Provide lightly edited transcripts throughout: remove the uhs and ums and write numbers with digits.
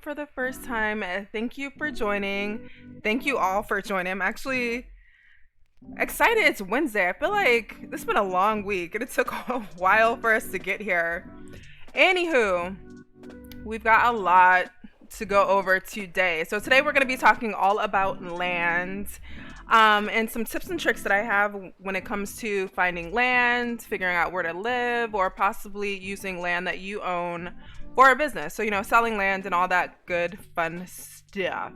For the first time, thank you for joining. Thank you all for joining. I'm actually excited it's Wednesday. I feel like this has been a long week and it took a while for us to get here. Anywho, we've got a lot to go over today. So today we're going to be talking all about land, and some tips and tricks that I have when it comes to finding land, figuring out where to live, or possibly using land that you own for a business. So, selling land and all that good, fun stuff.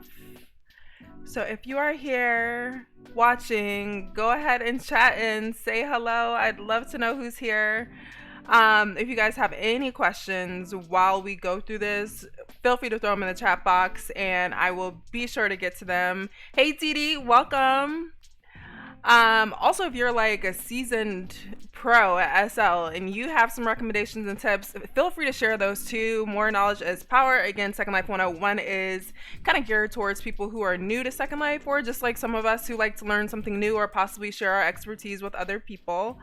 So if you are here watching, go ahead and chat and say hello. I'd love to know who's here. If you guys have any questions while we go through this, feel free to throw them in the chat box and I will be sure to get to them. Hey Dee, welcome. Also, if you're like a seasoned pro at SL and you have some recommendations and tips, feel free to share those too. More knowledge is power. Again, Second Life 101 is kind of geared towards people who are new to Second Life, or just like some of us who like to learn something new or possibly share our expertise with other people.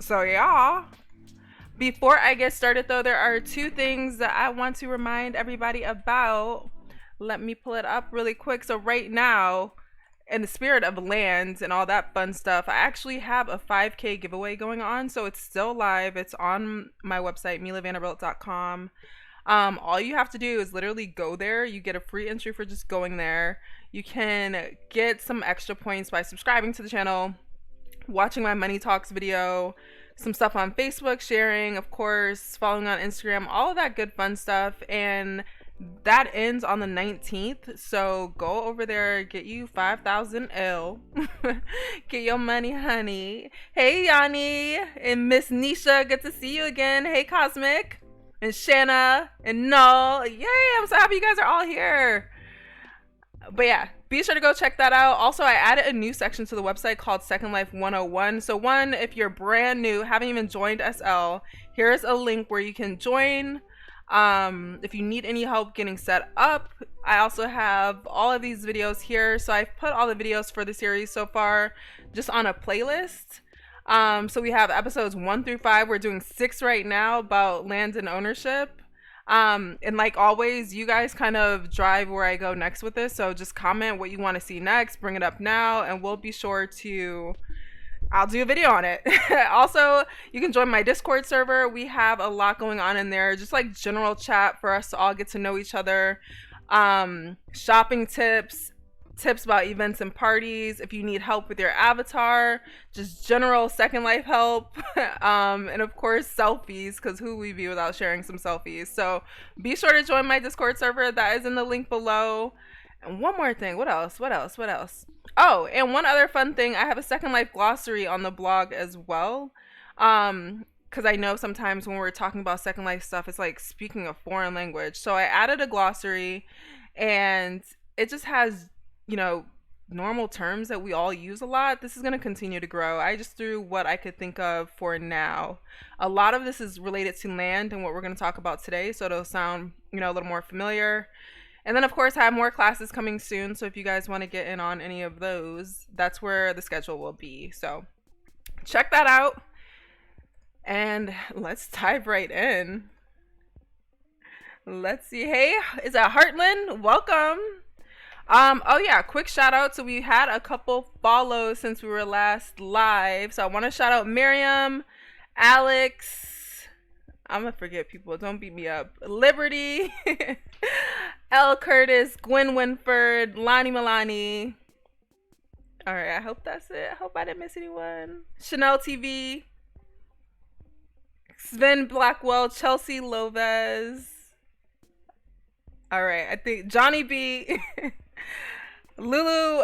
So yeah. Before I get started though, there are two things that I want to remind everybody about. Let me pull it up really quick. So right now, in the spirit of land and all that fun stuff, I actually have a 5K giveaway going on. So it's still live. It's on my website, MeelaVanderbuilt.com. All you have to do is literally go there. You get a free entry for just going there. You can get some extra points by subscribing to the channel, watching my Money Talks video, some stuff on Facebook, sharing, of course, following on Instagram, all of that good fun stuff. And that ends on the 19th. So go over there, get you 5,000 L. Get your money, honey. Hey, Yanni and Miss Nisha. Good to see you again. Hey, Cosmic and Shanna and Null. Yay, I'm so happy you guys are all here. But yeah, be sure to go check that out. Also, I added a new section to the website called Second Life 101. So one, if you're brand new, haven't even joined SL, here's a link where you can join. If you need any help getting set up, I also have all of these videos here. So I've put all the videos for the series so far just on a playlist. So we have episodes 1 through 5. We're doing 6 right now about land and ownership. And like always, you guys kind of drive where I go next with this. So just comment what you want to see next, bring it up now, and we'll be sure to I'll do a video on it. Also, you can join my Discord server. We have a lot going on in there, just like general chat for us to all get to know each other. Shopping tips about events and parties. If you need help with your avatar, just general Second Life help. And of course, selfies, because who would we be without sharing some selfies? So be sure to join my Discord server. That is in the link below. And one more thing. What else? Oh, and one other fun thing. I have a Second Life glossary on the blog as well. Because I know sometimes when we're talking about Second Life stuff, it's like speaking a foreign language. So I added a glossary, and it just has, normal terms that we all use a lot. This is going to continue to grow. I just threw what I could think of for now. A lot of this is related to land and what we're going to talk about today. So it'll sound, a little more familiar. And then, of course, I have more classes coming soon. So if you guys want to get in on any of those, that's where the schedule will be. So check that out. And let's dive right in. Let's see. Hey, is that Heartland? Welcome. Oh yeah, quick shout out. So we had a couple follows since we were last live. So I want to shout out Miriam, Alex. I'm gonna forget people. Don't beat me up. Liberty, L. Curtis, Gwen Winford, Lonnie Milani. All right, I hope that's it. I hope I didn't miss anyone. Chanel TV, Sven Blackwell, Chelsea Loves. All right, I think Johnny B, Lulu.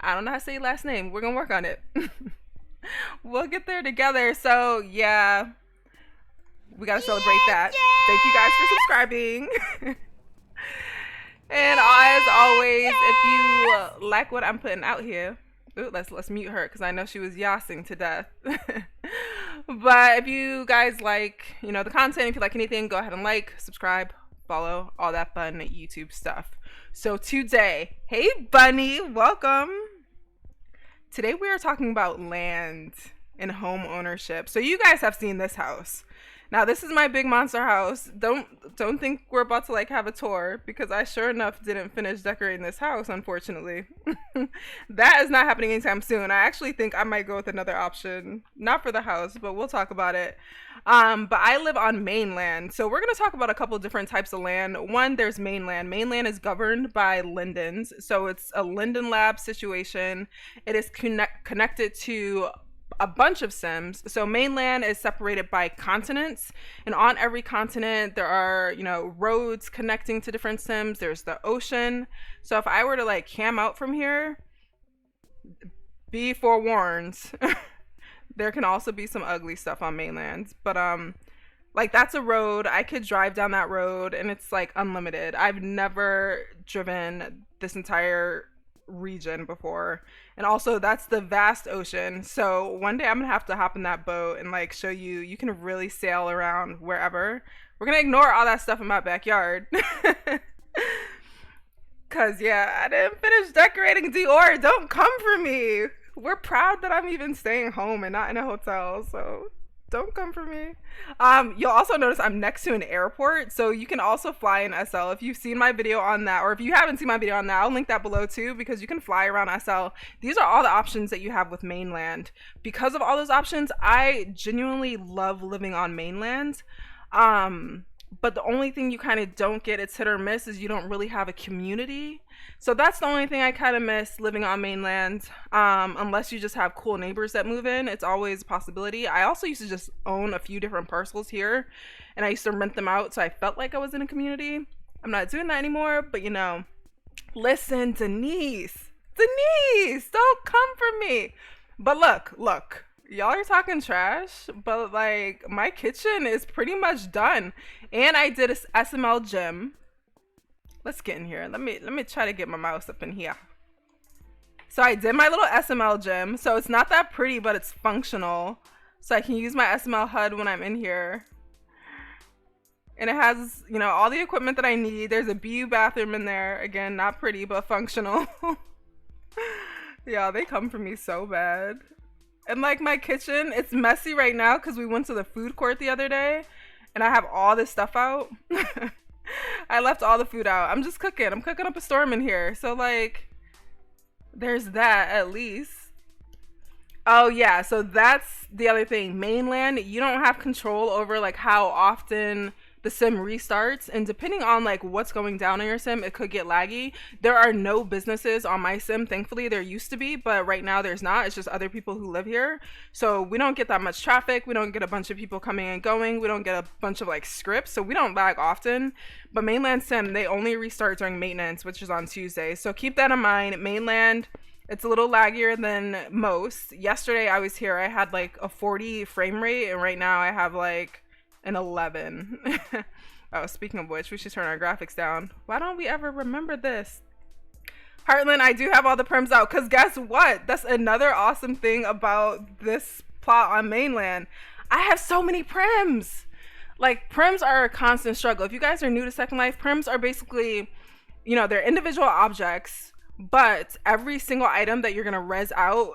I don't know how to say your last name. We're gonna work on it. We'll get there together. So yeah. We gotta celebrate that. Thank you guys for subscribing. And as always, if you like what I'm putting out here, let's mute her because I know she was yassing to death. But if you guys like, the content, if you like anything, go ahead and like, subscribe, follow, all that fun YouTube stuff. So today, hey Bunny, welcome. Today we are talking about land and home ownership. So you guys have seen this house. Now this is my big monster house. Don't think we're about to like have a tour because I sure enough didn't finish decorating this house, unfortunately. That is not happening anytime soon. I actually think I might go with another option. Not for the house, but we'll talk about it. But I live on mainland. So we're gonna talk about a couple different types of land. One, there's mainland. Mainland is governed by lindens. So it's a linden lab situation. It is connected to a bunch of sims. So mainland is separated by continents, and on every continent there are, roads connecting to different sims. There's the ocean. So if I were to like cam out from here, be forewarned. There can also be some ugly stuff on mainland, but like that's a road. I could drive down that road and it's like unlimited. I've never driven this entire region before, and also that's the vast ocean. So one day I'm gonna have to hop in that boat and like show you you can really sail around wherever. We're gonna ignore all that stuff in my backyard. Cause yeah, I didn't finish decorating Dior. Don't come for me. We're proud that I'm even staying home and not in a hotel, so don't come for me. You'll also notice I'm next to an airport, so you can also fly in SL. If you've seen my video on that, or if you haven't seen my video on that, I'll link that below too, because you can fly around SL. These are all the options that you have with mainland. Because of all those options, I genuinely love living on mainland. But the only thing you kind of don't get, it's hit or miss, is you don't really have a community. So that's the only thing I kind of miss living on mainland. Unless you just have cool neighbors that move in, it's always a possibility. I also used to just own a few different parcels here, and I used to rent them out, so I felt like I was in a community. I'm not doing that anymore, but listen, Denise, don't come for me. But look. Y'all are talking trash, but like my kitchen is pretty much done, and I did a SML gym. Let's get in here. Let me try to get my mouse up in here. So I did my little SML gym. So it's not that pretty, but it's functional. So I can use my SML HUD when I'm in here. And it has, all the equipment that I need. There's a BU bathroom in there. Again, not pretty, but functional. Yeah, they come for me so bad. And like my kitchen, it's messy right now because we went to the food court the other day and I have all this stuff out. I left all the food out. I'm just cooking. I'm cooking up a storm in here. So like, there's that at least. Oh yeah, so that's the other thing. Mainland, you don't have control over like how often the sim restarts, and depending on like what's going down on your sim, it could get laggy. There are no businesses on my sim, thankfully. There used to be, but right now there's not. It's just other people who live here, so we don't get that much traffic. We don't get a bunch of people coming and going. We don't get a bunch of like scripts, so we don't lag often. But mainland sim, they only restart during maintenance, which is on Tuesday, so keep that in mind. Mainland, it's a little laggier than most. Yesterday I was here, I had like a 40 frame rate, and right now I have like an 11. Oh, speaking of which, we should turn our graphics down. Why don't we ever remember this? Heartland, I do have all the prims out, because guess what? That's another awesome thing about this plot on mainland. I have so many prims. Like, prims are a constant struggle. If you guys are new to Second Life, prims are basically, they're individual objects, but every single item that you're going to res out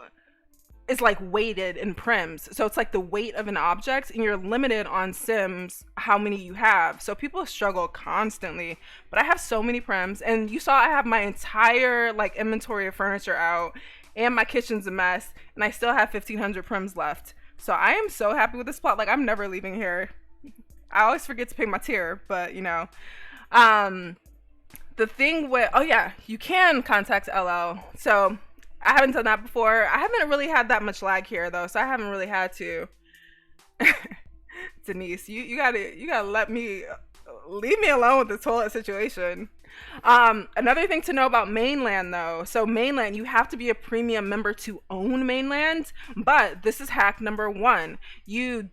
is like weighted in prims. So it's like the weight of an object, and you're limited on sims how many you have. So people struggle constantly, but I have so many prims, and you saw I have my entire like inventory of furniture out, and my kitchen's a mess, and I still have 1,500 prims left. So I am so happy with this plot. Like, I'm never leaving here. I always forget to pay my tier, but the thing with, oh yeah, you can contact LL. So I haven't done that before. I haven't really had that much lag here though, so I haven't really had to. Denise, you gotta leave me alone with this whole situation. Another thing to know about mainland though. So mainland, you have to be a premium member to own mainland, but this is hack number 1. You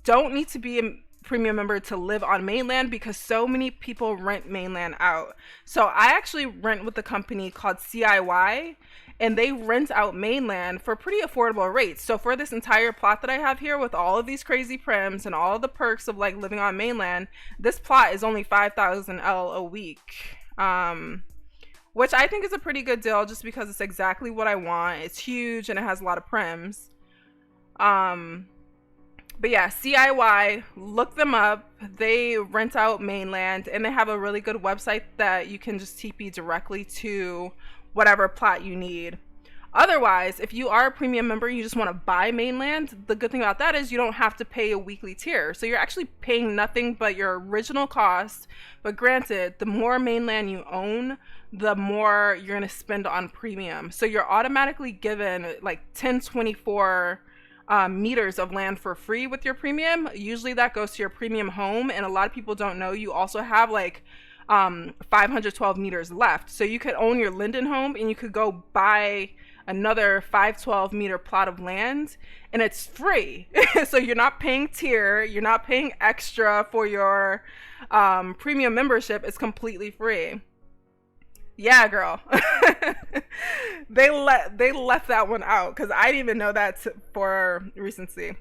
don't need to be a premium member to live on mainland, because so many people rent mainland out. So I actually rent with a company called CIY, and they rent out mainland for pretty affordable rates. So for this entire plot that I have here with all of these crazy prims and all the perks of like living on mainland, this plot is only 5,000 L a week, which I think is a pretty good deal, just because it's exactly what I want. It's huge and it has a lot of prims. But yeah, CIY, look them up. They rent out Mainland, and they have a really good website that you can just TP directly to whatever plot you need. Otherwise, if you are a premium member, you just want to buy Mainland, the good thing about that is you don't have to pay a weekly tier. So you're actually paying nothing but your original cost. But granted, the more Mainland you own, the more you're going to spend on premium. So you're automatically given like 1024 meters of land for free with your premium. Usually that goes to your premium home, and a lot of people don't know you also have like 512 meters left. So you could own your Linden home and you could go buy another 512 meter plot of land, and it's free. So you're not paying tier, you're not paying extra for your premium membership. It's completely free. Yeah, girl. They left that one out because I didn't even know that for recently.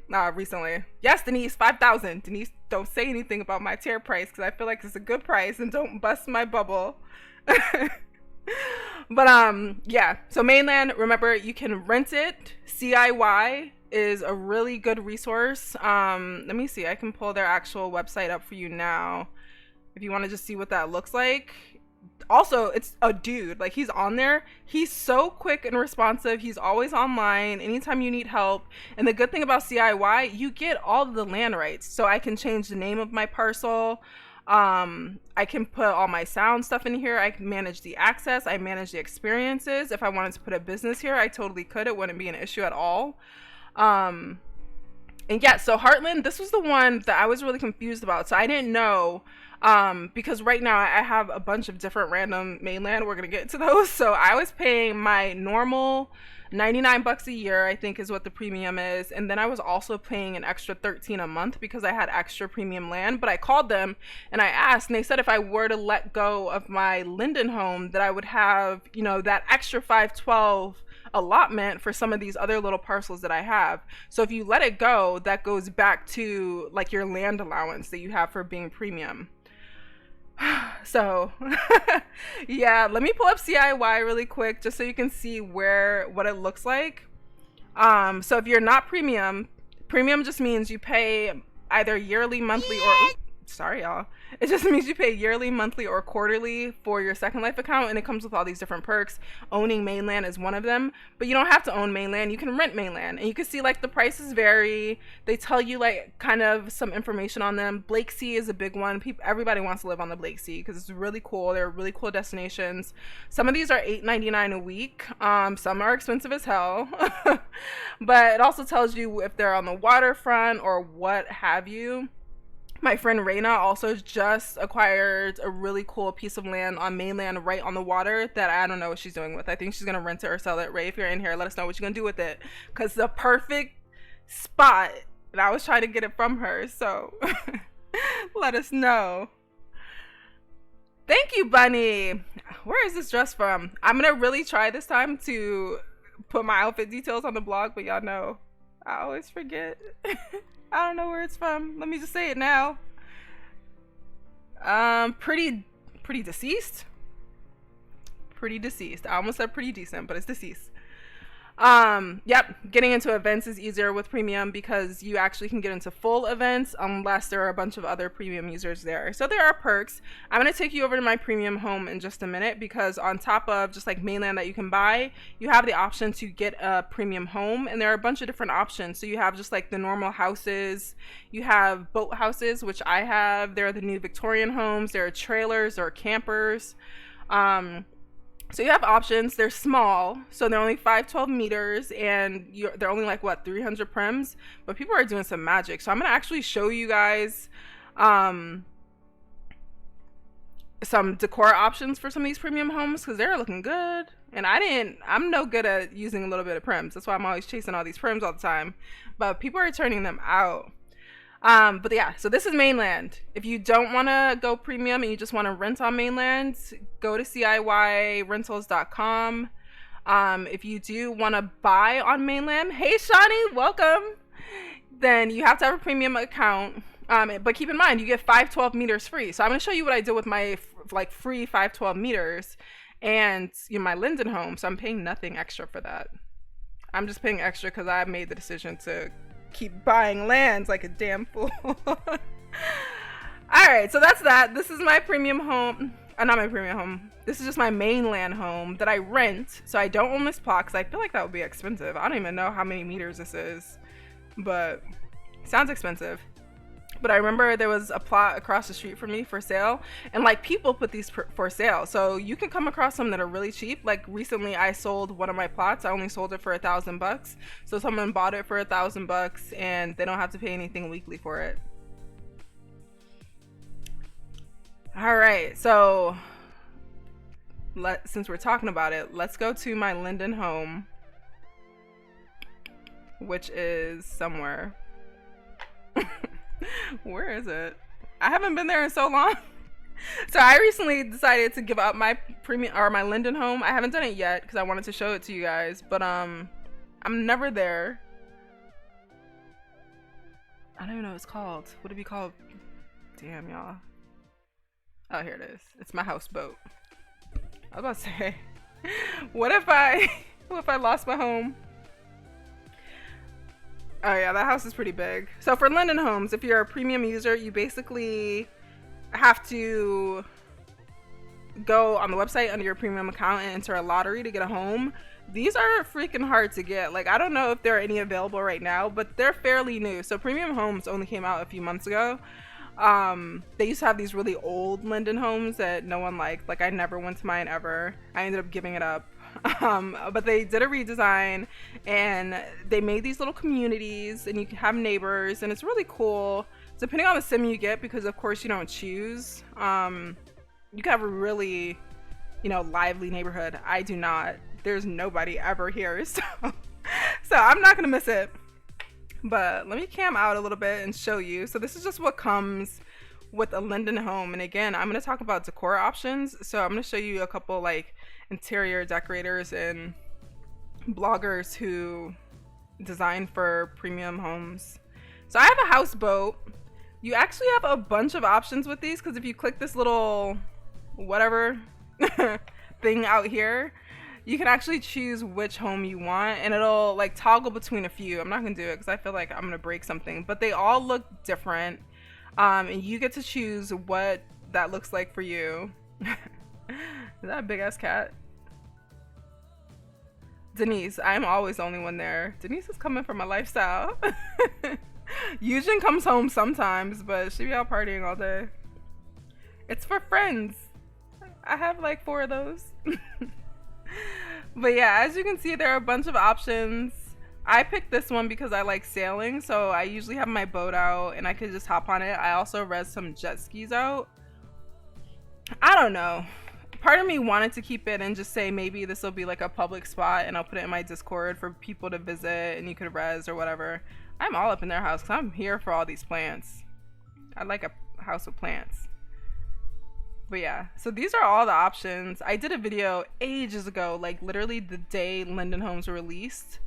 Yes, Denise, 5,000. Denise, don't say anything about my tier price because I feel like it's a good price, and don't bust my bubble. But yeah, so Mainland, remember, you can rent it. CIY is a really good resource. Let me see, I can pull their actual website up for you now if you want to just see what that looks like. Also, it's a dude, like, he's on there, he's so quick and responsive, he's always online anytime you need help. And the good thing about CIY, you get all of the land rights. So I can change the name of my parcel, I can put all my sound stuff in here, I can manage the access, I manage the experiences. If I wanted to put a business here, I totally could. It wouldn't be an issue at all. And yeah, so Heartland, this was the one that I was really confused about. So I didn't know, because right now I have a bunch of different random Mainland. We're gonna get to those. So I was paying my normal 99 bucks a year, I think is what the premium is, and then I was also paying an extra 13 a month because I had extra premium land. But I called them and I asked, and they said if I were to let go of my Linden home, that I would have, you know, that extra 512 allotment for some of these other little parcels that I have. So if you let it go, that goes back to like your land allowance that you have for being premium. So yeah, let me pull up CIY really quick just so you can see what it looks like. So if you're not premium just means you pay either yearly, monthly, or sorry y'all, it just means you pay yearly, monthly, or quarterly for your Second Life account, and it comes with all these different perks. Owning Mainland is one of them, but you don't have to own Mainland, you can rent Mainland, and you can see like the prices vary. They tell you like kind of some information on them. Blake Sea is a big one. Everybody wants to live on the Blake Sea because it's really cool. They're really cool destinations. Some of these are $8.99 a week. Some are expensive as hell. But it also tells you if they're on the waterfront or what have you. My friend Raina also just acquired a really cool piece of land on Mainland right on the water that I don't know what she's doing with. I think she's going to rent it or sell it. Ray, if you're in here, let us know what you're going to do with it. Because the perfect spot. And I was trying to get it from her. So let us know. Thank you, Bunny. Where is this dress from? I'm going to really try this time to put my outfit details on the blog. But y'all know, I always forget. I don't know where it's from. Let me just say it now. Pretty deceased. Pretty deceased. I almost said pretty decent, but it's deceased. Yep, getting into events is easier with premium because you actually can get into full events unless there are a bunch of other premium users there. So there are perks. I'm going to take you over to my premium home in just a minute because on top of just like Mainland that you can buy, you have the option to get a premium home, and there are a bunch of different options. So you have just like the normal houses, you have boat houses, which I have. There are the new Victorian homes, there are trailers or campers. So you have options. They're small, so they're only 512 meters, and they're only like what, 300 prims. But people are doing some magic, so I'm gonna actually show you guys some decor options for some of these premium homes because they're looking good. And I'm no good at using a little bit of prims. That's why I'm always chasing all these prims all the time. But people are turning them out. But yeah, so this is Mainland. If you don't want to go premium and you just want to rent on Mainland, go to CIYRentals.com. If you do want to buy on Mainland, hey Shawnee, welcome. Then you have to have a premium account. But keep in mind, you get 512 meters free. So I'm going to show you what I did with my like free 512 meters and my Linden home. So I'm paying nothing extra for that. I'm just paying extra because I made the decision to Keep buying lands like a damn fool. Alright, so that's that. This is my premium home. Not my premium home. This is just my mainland home that I rent. So I don't own this plot because I feel like that would be expensive. I don't even know how many meters this is. But it sounds expensive. But I remember there was a plot across the street from me for sale. And like people put these for sale. So you can come across some that are really cheap. Like recently I sold one of my plots. I only sold it for $1,000. So someone bought it for $1,000 and they don't have to pay anything weekly for it. All right, so since we're talking about it, let's go to my Linden home, which is somewhere. Where is it? I haven't been there in so long. So I recently decided to give up my premium or my Linden home. I haven't done it yet because I wanted to show it to you guys, but I'm never there. I don't even know what it's called. What would it be called? Damn, y'all. Oh, here it is. It's my houseboat. I was about to say, what if I lost my home? Oh yeah, that house is pretty big. So for Linden homes, if you're a premium user, you basically have to go on the website under your premium account and enter a lottery to get a home. These are freaking hard to get. Like, I don't know if there are any available right now, but they're fairly new. So premium homes only came out a few months ago. They used to have these really old Linden homes that no one liked. Like I never went to mine ever. I ended up giving it up. But they did a redesign and they made these little communities and you can have neighbors and it's really cool depending on the sim you get, because of course you don't choose. You can have a really, lively neighborhood. I do not. There's nobody ever here, so I'm not gonna miss it. But let me cam out a little bit and show you. So this is just what comes with a Linden home. And again, I'm going to talk about decor options. So I'm going to show you a couple like interior decorators and bloggers who design for premium homes. So I have a houseboat. You actually have a bunch of options with these because if you click this little whatever thing out here, you can actually choose which home you want and it'll like toggle between a few. I'm not gonna do it because I feel like I'm gonna break something, but they all look different. And you get to choose what that looks like for you. Is that a big ass cat? Denise, I'm always the only one there. Denise is coming for my lifestyle. Eugen comes home sometimes, but she be out partying all day. It's for friends. I have like 4 of those. But yeah, as you can see, there are a bunch of options. I picked this one because I like sailing, so I usually have my boat out and I could just hop on it. I also res some jet skis out. I don't know. Part of me wanted to keep it and just say maybe this will be like a public spot and I'll put it in my Discord for people to visit and you could res or whatever. I'm all up in their house because I'm here for all these plants. I like a house with plants. But yeah, so these are all the options. I did a video ages ago, like literally the day Linden Homes were released.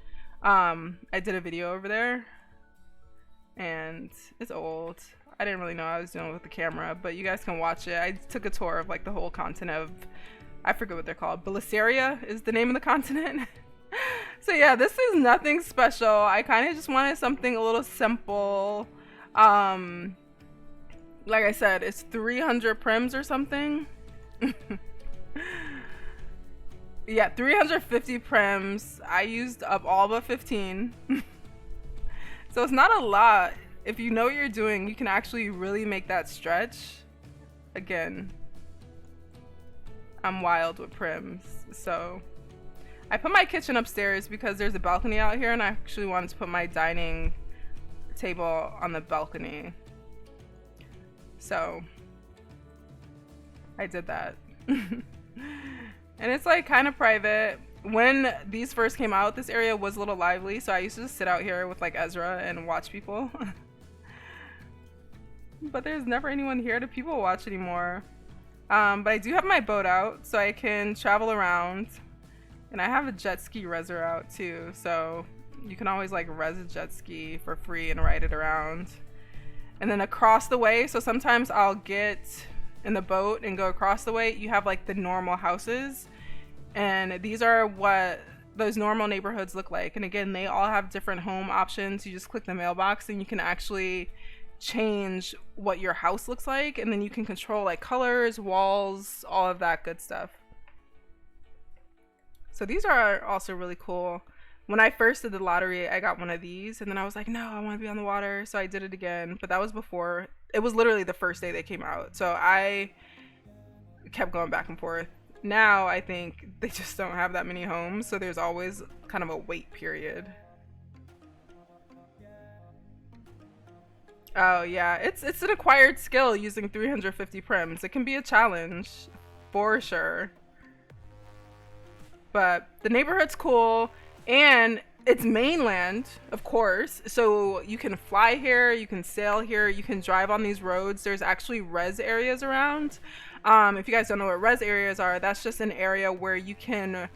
I did a video over there and it's old. I didn't really know what I was doing with the camera, but you guys can watch it. I took a tour of like the whole continent of, I forget what they're called. Belisaria is the name of the continent. So yeah, this is nothing special. I kind of just wanted something a little simple. Like I said, it's 300 prims or something. Yeah, 350 prims. I used up all but 15. So it's not a lot. If you know what you're doing, you can actually really make that stretch. Again, I'm wild with prims. So I put my kitchen upstairs because there's a balcony out here and I actually wanted to put my dining table on the balcony. So I did that. And it's like kind of private. When these first came out, this area was a little lively, so I used to just sit out here with like Ezra and watch people. But there's never anyone here to people watch anymore. But I do have my boat out so I can travel around, and I have a jet ski reser out too, so you can always like res a jet ski for free and ride it around. And then across the way, so sometimes I'll get in the boat and go across the way. You have like the normal houses, and these are what those normal neighborhoods look like. And again, they all have different home options. You just click the mailbox and you can actually change what your house looks like, and then you can control like colors, walls, all of that good stuff. So these are also really cool. When I first did the lottery, I got one of these, and then I was like, no, I want to be on the water. So I did it again, but that was before. It was literally the first day they came out. So I kept going back and forth. Now I think they just don't have that many homes, so there's always kind of a wait period. Oh yeah, it's an acquired skill using 350 prims. It can be a challenge for sure. But the neighborhood's cool, and it's mainland, of course. So you can fly here, you can sail here, you can drive on these roads. There's actually res areas around. If you guys don't know what res areas are, that's just an area where you can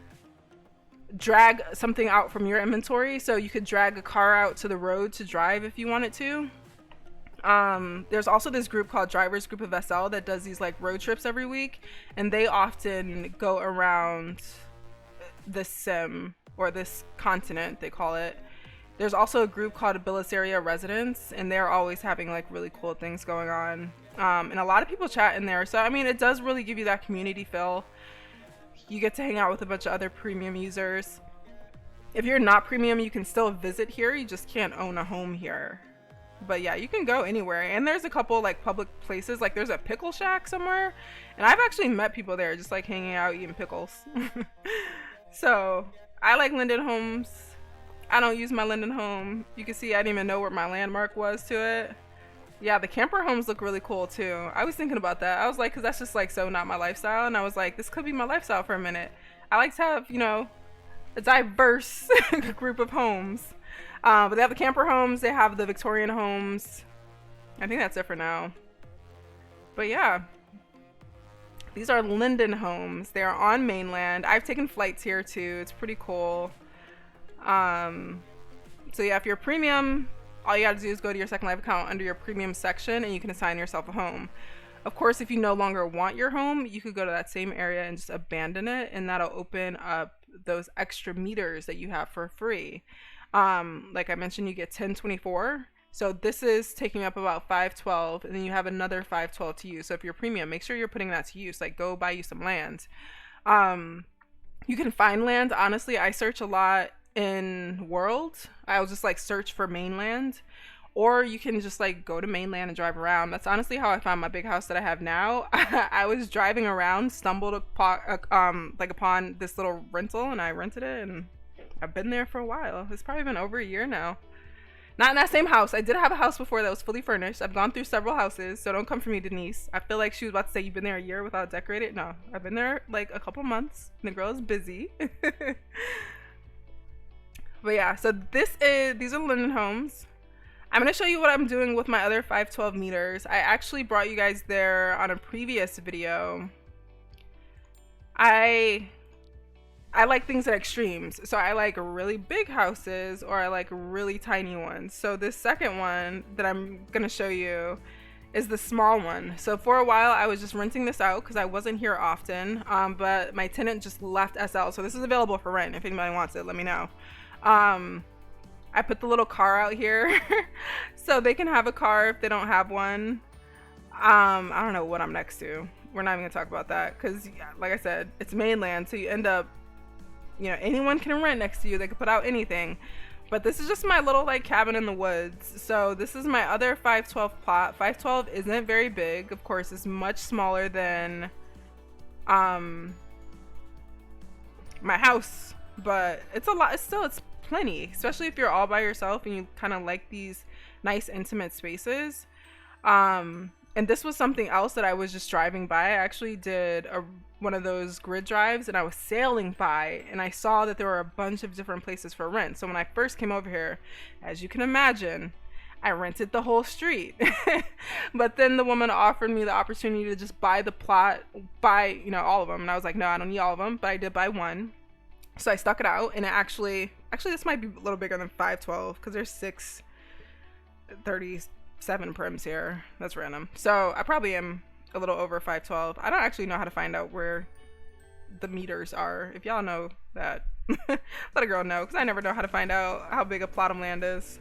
drag something out from your inventory. So you could drag a car out to the road to drive if you wanted to. There's also this group called Drivers Group of SL that does these like road trips every week, and they often go around this sim, or this continent they call it. There's also a group called Billis Area Residents, and they're always having like really cool things going on. And a lot of people chat in there, so I mean it does really give you that community feel. You get to hang out with a bunch of other premium users. If you're not premium, you can still visit here, you just can't own a home here. But yeah, you can go anywhere, and there's a couple like public places, like there's a pickle shack somewhere, and I've actually met people there just like hanging out eating pickles. So I like Linden homes. I don't use my Linden home. You can see I didn't even know where my landmark was to it. Yeah, the camper homes look really cool too. I was thinking about that. I was like, because that's just like so not my lifestyle, and I was like, this could be my lifestyle for a minute. I like to have, you know, a diverse group of homes. But they have the camper homes, they have the Victorian homes. I think that's it for now. But yeah, these are Linden homes. They are on mainland. I've taken flights here too. It's pretty cool. So yeah, if you're premium, all you gotta do is go to your Second Life account under your premium section, and you can assign yourself a home. Of course, if you no longer want your home, you could go to that same area and just abandon it, and that'll open up those extra meters that you have for free. Like I mentioned, you get 1024. So this is taking up about 512, and then you have another 512 to use. So if you're premium, make sure you're putting that to use. Like go buy you some land. You can find land. Honestly, I search a lot in World. I'll just like search for mainland, or you can just like go to mainland and drive around. That's honestly how I found my big house that I have now. I was driving around, stumbled upon this little rental, and I rented it, and I've been there for a while. It's probably been over a year now. Not in that same house. I did have a house before that was fully furnished. I've gone through several houses, so don't come for me, Denise. I feel like she was about to say you've been there a year without decorating. No, I've been there like a couple months. The girl is busy. But yeah, so these are Linden homes. I'm going to show you what I'm doing with my other 512 meters. I actually brought you guys there on a previous video. I like things at extremes. So I like really big houses, or I like really tiny ones. So this second one that I'm going to show you is the small one. So for a while I was just renting this out because I wasn't here often, but my tenant just left SL. So this is available for rent. If anybody wants it, let me know. I put the little car out here so they can have a car if they don't have one. I don't know what I'm next to. We're not even gonna talk about that because, like I said, it's mainland, so you end up, you know, anyone can rent next to you. They can put out anything. But this is just my little like cabin in the woods. So this is my other 512 plot. 512 isn't very big. Of course, it's much smaller than my house, but it's a lot. It's plenty, especially if you're all by yourself and you kind of like these nice intimate spaces. And this was something else that I was just driving by. I actually did one of those grid drives, and I was sailing by, and I saw that there were a bunch of different places for rent. So when I first came over here, as you can imagine, I rented the whole street. But then the woman offered me the opportunity to just buy the plot, buy, you know, all of them. And I was like, no, I don't need all of them, but I did buy one. So I stuck it out, and it actually this might be a little bigger than 512 because there's 637 prims here. That's random. So I probably am a little over 512. I don't actually know how to find out where the meters are. If y'all know that, Let a girl know, because I never know how to find out how big a plot of land is.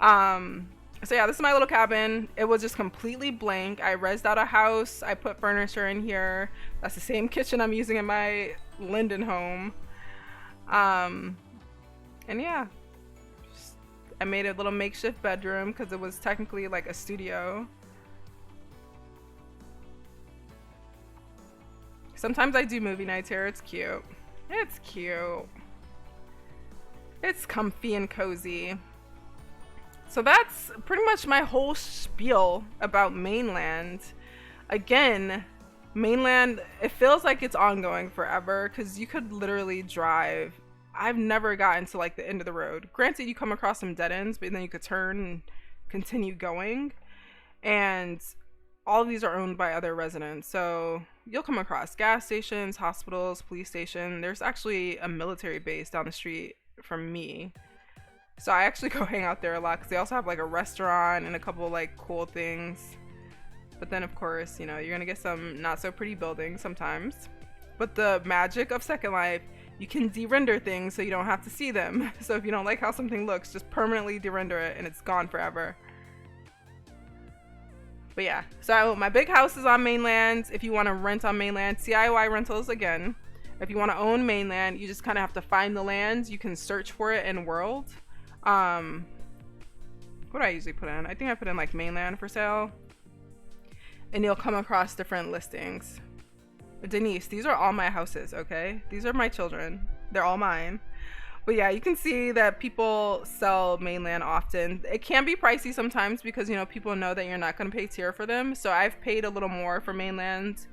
So yeah, this is my little cabin. It was just completely blank. I rezzed out a house. I put furniture in here. That's the same kitchen I'm using in my Linden home. And yeah, I made a little makeshift bedroom because it was technically like a studio. Sometimes I do movie nights here. It's cute. It's cute. It's comfy and cozy. So that's pretty much my whole spiel about Mainland. Again, Mainland, it feels like it's ongoing forever because you could literally drive. I've never gotten to like the end of the road. Granted, you come across some dead ends, but then you could turn and continue going. And all of these are owned by other residents. So you'll come across gas stations, hospitals, police station. There's actually a military base down the street from me. So I actually go hang out there a lot because they also have like a restaurant and a couple like cool things. But then of course, you know, you're gonna get some not so pretty buildings sometimes. But the magic of Second Life, you can de-render things so you don't have to see them. So if you don't like how something looks, just permanently de-render it and it's gone forever. But yeah, so my big house is on Mainland. If you want to rent on Mainland, CIY rentals again. If you want to own Mainland, you just kind of have to find the land. You can search for it in World. What do I usually put in? I think I put in like Mainland for sale. And you'll come across different listings. Denise, these are all my houses, okay? These are my children. They're all mine. But yeah, you can see that people sell Mainland often. It can be pricey sometimes because, you know, people know that you're not going to pay tier for them. So I've paid a little more for Mainland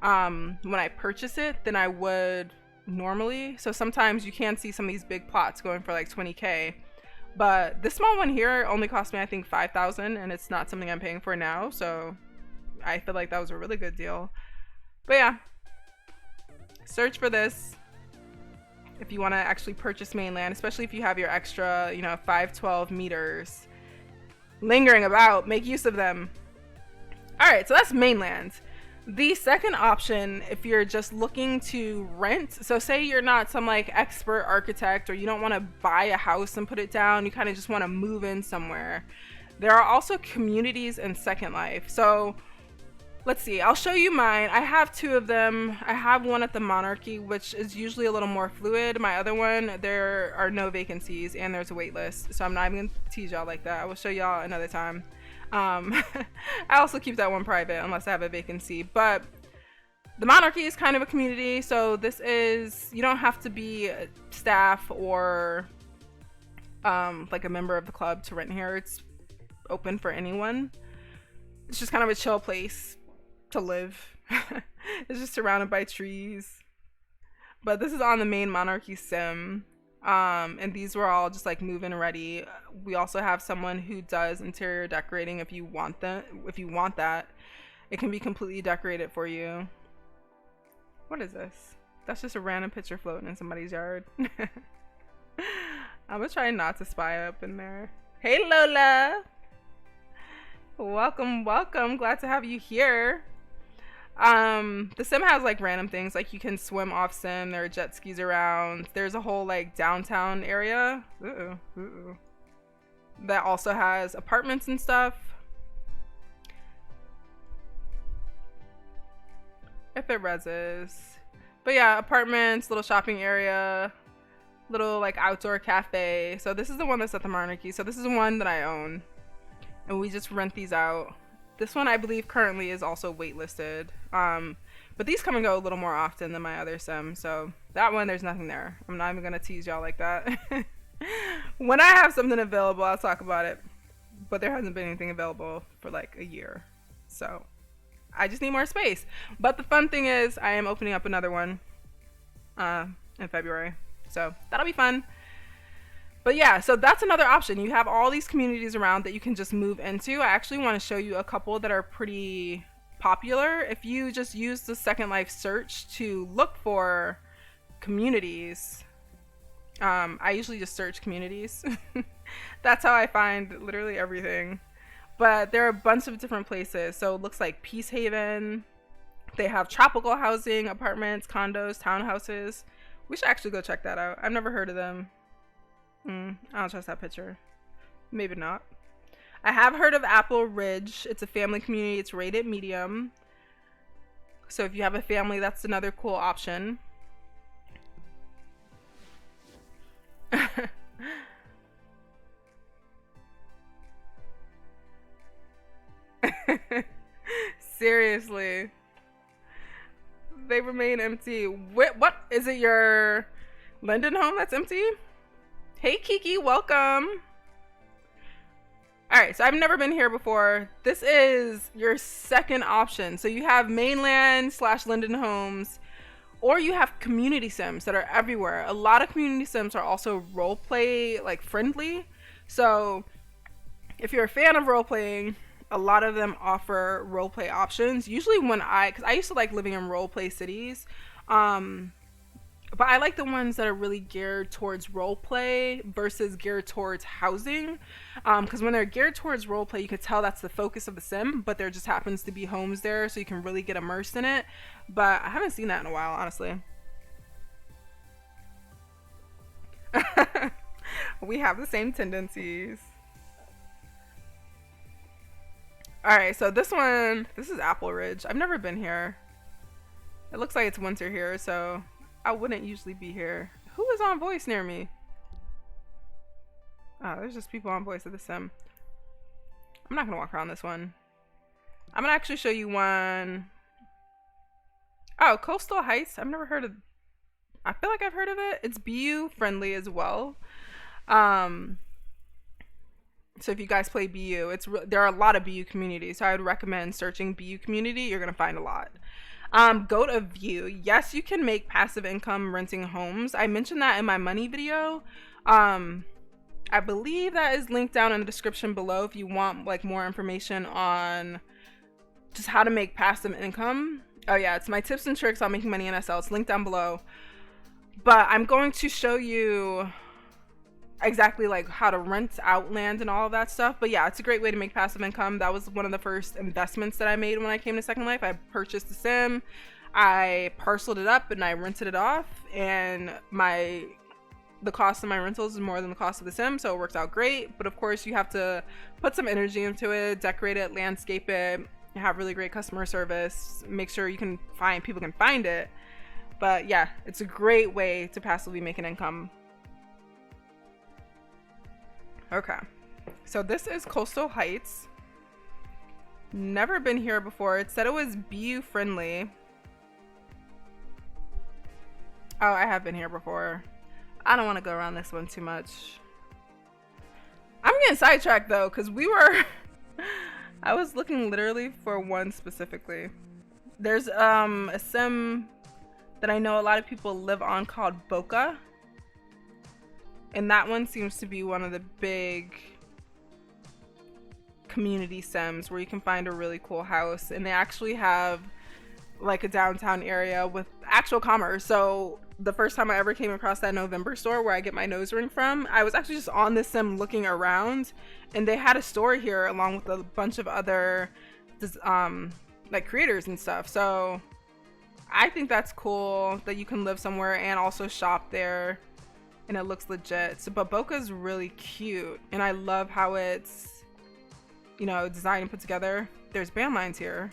when I purchase it than I would normally. So sometimes you can see some of these big plots going for like 20K. But this small one here only cost me, I think, $5,000, and it's not something I'm paying for now. So I feel like that was a really good deal. But yeah, search for this if you want to actually purchase Mainland, especially if you have your extra, you know, 512 meters lingering about. Make use of them. All right, so that's Mainland. The second option, if you're just looking to rent, so say you're not some like expert architect or you don't want to buy a house and put it down, you kind of just want to move in somewhere. There are also communities in Second Life. So let's see, I'll show you mine. I have two of them. I have one at the Monarchy, which is usually a little more fluid. My other one, there are no vacancies and there's a wait list. So I'm not even gonna tease y'all like that. I will show y'all another time. I also keep that one private unless I have a vacancy. But the Monarchy is kind of a community. So this is, you don't have to be staff or like a member of the club to rent here. It's open for anyone. It's just kind of a chill place to live. It's just surrounded by trees. But this is on the main Monarchy sim. And these were all just like move-in ready. We also have someone who does interior decorating if you want that. It can be completely decorated for you. What is this? That's just a random picture floating in somebody's yard. I'm gonna try not to spy up in there. Hey Lola! Welcome. Glad to have you here. The sim has like random things, like you can swim off sim, there are jet skis around, there's a whole like downtown area that also has apartments and stuff. If it reses. But yeah, apartments, little shopping area, little like outdoor cafe. So this is the one that's at the Monarchy. So this is the one that I own. And we just rent these out. This one I believe currently is also waitlisted. But these come and go a little more often than my other sim. So that one, there's nothing there. I'm not even gonna tease y'all like that. When I have something available, I'll talk about it. But there hasn't been anything available for like a year. So I just need more space. But the fun thing is I am opening up another one in February. So that'll be fun. But yeah, so that's another option. You have all these communities around that you can just move into. I actually want to show you a couple that are pretty popular. If you just use the Second Life search to look for communities, I usually just search communities. That's how I find literally everything. But there are a bunch of different places. So it looks like Peace Haven. They have tropical housing, apartments, condos, townhouses, We should actually go check that out. I've never heard of them. I don't trust that picture. Maybe not. I have heard of Apple Ridge. It's a family community. It's rated medium. So if you have a family, that's another cool option. Seriously. They remain empty. What is it, your Linden home that's empty? Hey Kiki, welcome. Alright, so I've never been here before. This is your second option. So you have Mainland / Linden homes, or you have community sims that are everywhere. A lot of community sims are also roleplay like friendly. So if you're a fan of role playing, a lot of them offer roleplay options. Usually because I used to like living in roleplay cities. But I like the ones that are really geared towards roleplay versus geared towards housing. Because when they're geared towards roleplay, you can tell that's the focus of the sim, but there just happens to be homes there, so you can really get immersed in it. But I haven't seen that in a while, honestly. We have the same tendencies. Alright, so this is Apple Ridge. I've never been here. It looks like it's winter here, so I wouldn't usually be here. Who is on voice near me? Oh, there's just people on voice of the sim. I'm not gonna walk around this one. I'm gonna actually show you one. Oh, Coastal Heights. I've never heard of. I feel like I've heard of it. It's BU friendly as well. So if you guys play BU, there are a lot of BU communities. So I would recommend searching BU community. You're gonna find a lot. Go to view. Yes, you can make passive income renting homes. I mentioned that in my money video. I believe that is linked down in the description below if you want like more information on just how to make passive income. Oh yeah, it's my tips and tricks on making money in SL. It's linked down below. But I'm going to show you exactly like how to rent out land and all of that stuff. But yeah, it's a great way to make passive income. That was one of the first investments that I made when I came to Second Life. I purchased a sim, I parceled it up, and I rented it off, and the cost of my rentals is more than the cost of the sim, so it works out great. But of course you have to put some energy into it, decorate it, landscape it, have really great customer service, make sure people can find it. But yeah, it's a great way to passively make an income. Okay, so this is Coastal Heights. Never been here before. It said it was BU friendly. Oh, I have been here before. I don't want to go around this one too much. I'm getting sidetracked though, because I was looking literally for one specifically. There's a sim that I know a lot of people live on called Boca. And that one seems to be one of the big community sims where you can find a really cool house. And they actually have like a downtown area with actual commerce. So the first time I ever came across that November store where I get my nose ring from, I was actually just on this sim looking around, and they had a store here along with a bunch of other like creators and stuff. So I think that's cool that you can live somewhere and also shop there. And it looks legit. So, but Boca's really cute, and I love how it's, designed and put together. There's band lines here.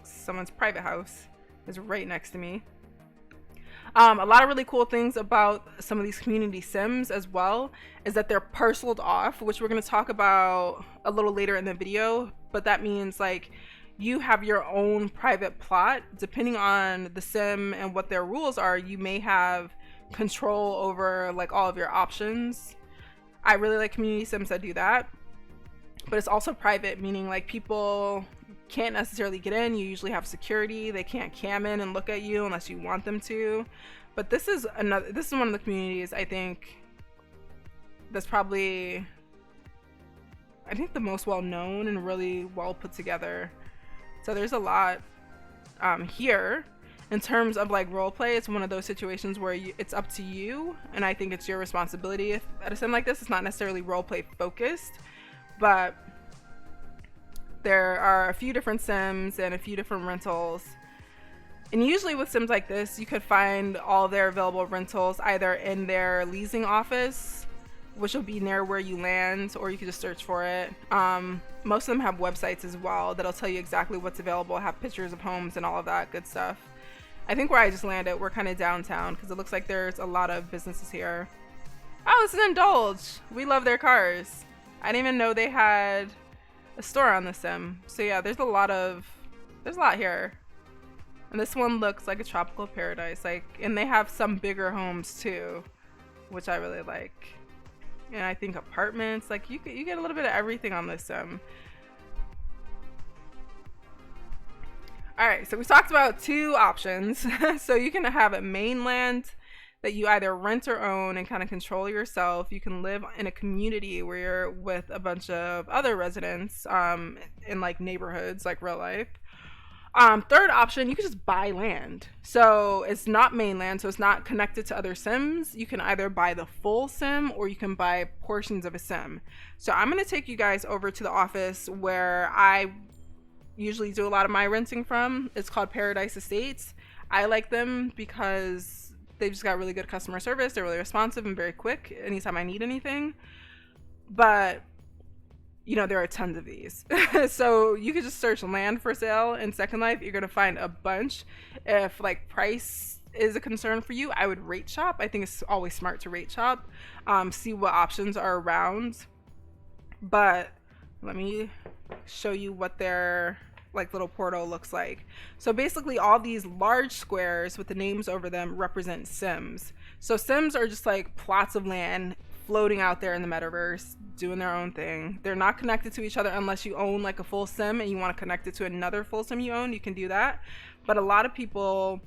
Someone's private house is right next to me. A lot of really cool things about some of these community sims as well is that they're parceled off, which we're going to talk about a little later in the video. But that means like you have your own private plot. Depending on the sim and what their rules are, you may have control over like all of your options. I really like community sims that do that, but it's also private, meaning like people can't necessarily get in. You usually have security. They can't cam in and look at you unless you want them to. But this is one of the communities I think that's probably the most well known and really well put together. So there's a lot here. In terms of like role play, it's one of those situations where it's up to you, and I think it's your responsibility. At a sim like this, it's not necessarily role play focused, but there are a few different sims and a few different rentals And usually with Sims like this, you could find all their available rentals either in their leasing office, which will be near where you land, or you could just search for it. Most of them have websites as well that'll tell you exactly what's available, have pictures of homes and all of that good stuff. I think where I just landed, we're kind of downtown because it looks like there's a lot of businesses here. Oh, this is Indulge. We love their cars. I didn't even know they had a store on the Sim. So yeah, there's a lot here. And this one looks like a tropical paradise. And they have some bigger homes too, which I really like. And I think apartments, you get a little bit of everything on this Sim. All right, so we talked about two options. So you can have a mainland that you either rent or own and kind of control yourself. You can live in a community where you're with a bunch of other residents in neighborhoods, like real life. Third option, you can just buy land. So it's not mainland, so it's not connected to other Sims. You can either buy the full Sim or you can buy portions of a Sim. So I'm going to take you guys over to the office where I usually do a lot of my renting from. It's called Paradise Estates. I like them because they've just got really good customer service. They're really responsive and very quick anytime I need anything. But there are tons of these. So you could just search land for sale in Second Life. You're going to find a bunch. If price is a concern for you, I would rate shop. I think it's always smart to rate shop, see what options are around. But let me show you what their little portal looks like. So basically all these large squares with the names over them represent Sims. So Sims are just plots of land floating out there in the metaverse doing their own thing. They're not connected to each other unless you own a full Sim and you want to connect it to another full Sim you own. You can do that. But a lot of people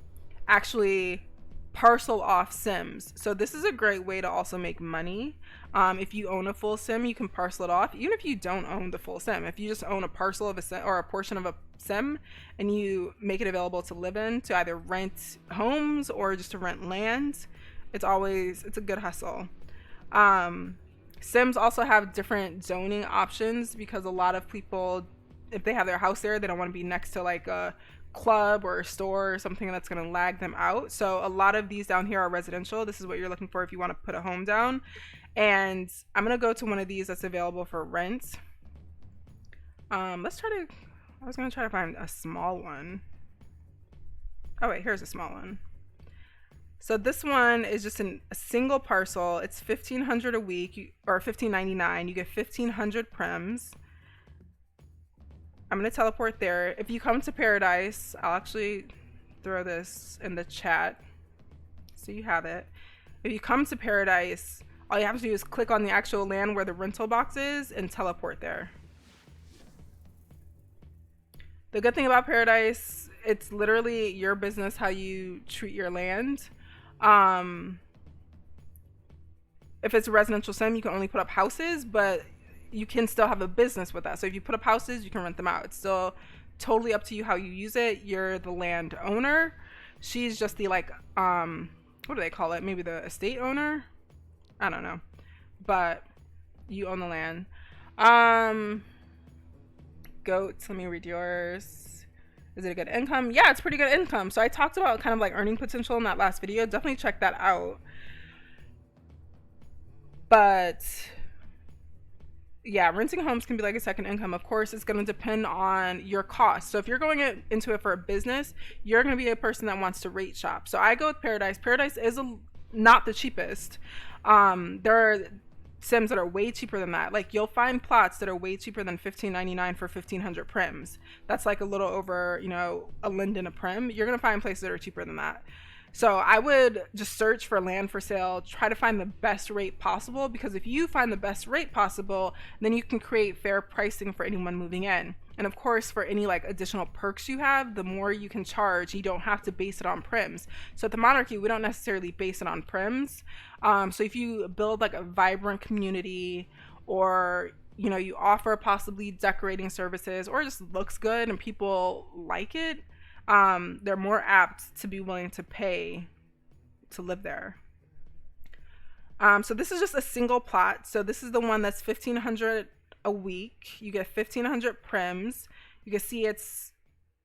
actually parcel off Sims. So this is a great way to also make money. If you own a full Sim, you can parcel it off. Even if you don't own the full Sim, if you just own a parcel of a Sim or a portion of a Sim and you make it available to live in, to either rent homes or just to rent land, it's a good hustle. Sims also have different zoning options because a lot of people, if they have their house there, they don't want to be next to a club or a store or something that's going to lag them out. So a lot of these down here are residential. This is what you're looking for if you want to put a home down. And I'm going to go to one of these that's available for rent. I was going to try to find a small one. Oh wait, here's a small one. So this one is just a single parcel. It's $1,500 a week, or $1,599. You get 1,500 prems. I'm going to teleport there. If you come to Paradise, I'll actually throw this in the chat so you have it. If you come to Paradise, all you have to do is click on the actual land where the rental box is and teleport there. The good thing about Paradise, it's literally your business how you treat your land. If it's a residential Sim, you can only put up houses, but you can still have a business with that. So if you put up houses, you can rent them out. It's still totally up to you how you use it. You're the land owner. She's just the what do they call it? Maybe the estate owner? I don't know. But you own the land. Goats, let me read yours. Is it a good income? Yeah, it's pretty good income. So I talked about kind of earning potential in that last video. Definitely check that out. But yeah, renting homes can be a second income. Of course, it's going to depend on your cost. So if you're going into it for a business, you're going to be a person that wants to rate shop. So I go with Paradise. Paradise is not the cheapest. There are Sims that are way cheaper than that. You'll find plots that are way cheaper than $1,599 for 1,500 prems. That's a little over, a linden a prem. You're gonna find places that are cheaper than that. So I would just search for land for sale, try to find the best rate possible, because if you find the best rate possible, then you can create fair pricing for anyone moving in. And of course, for any additional perks you have, the more you can charge. You don't have to base it on prims. So at the Monarchy, we don't necessarily base it on prims. So if you build a vibrant community, or you offer possibly decorating services, or it just looks good and people like it, they're more apt to be willing to pay to live there. So this is just a single plot. So this is the one that's $1,500 a week. You get 1,500 prems. You can see it's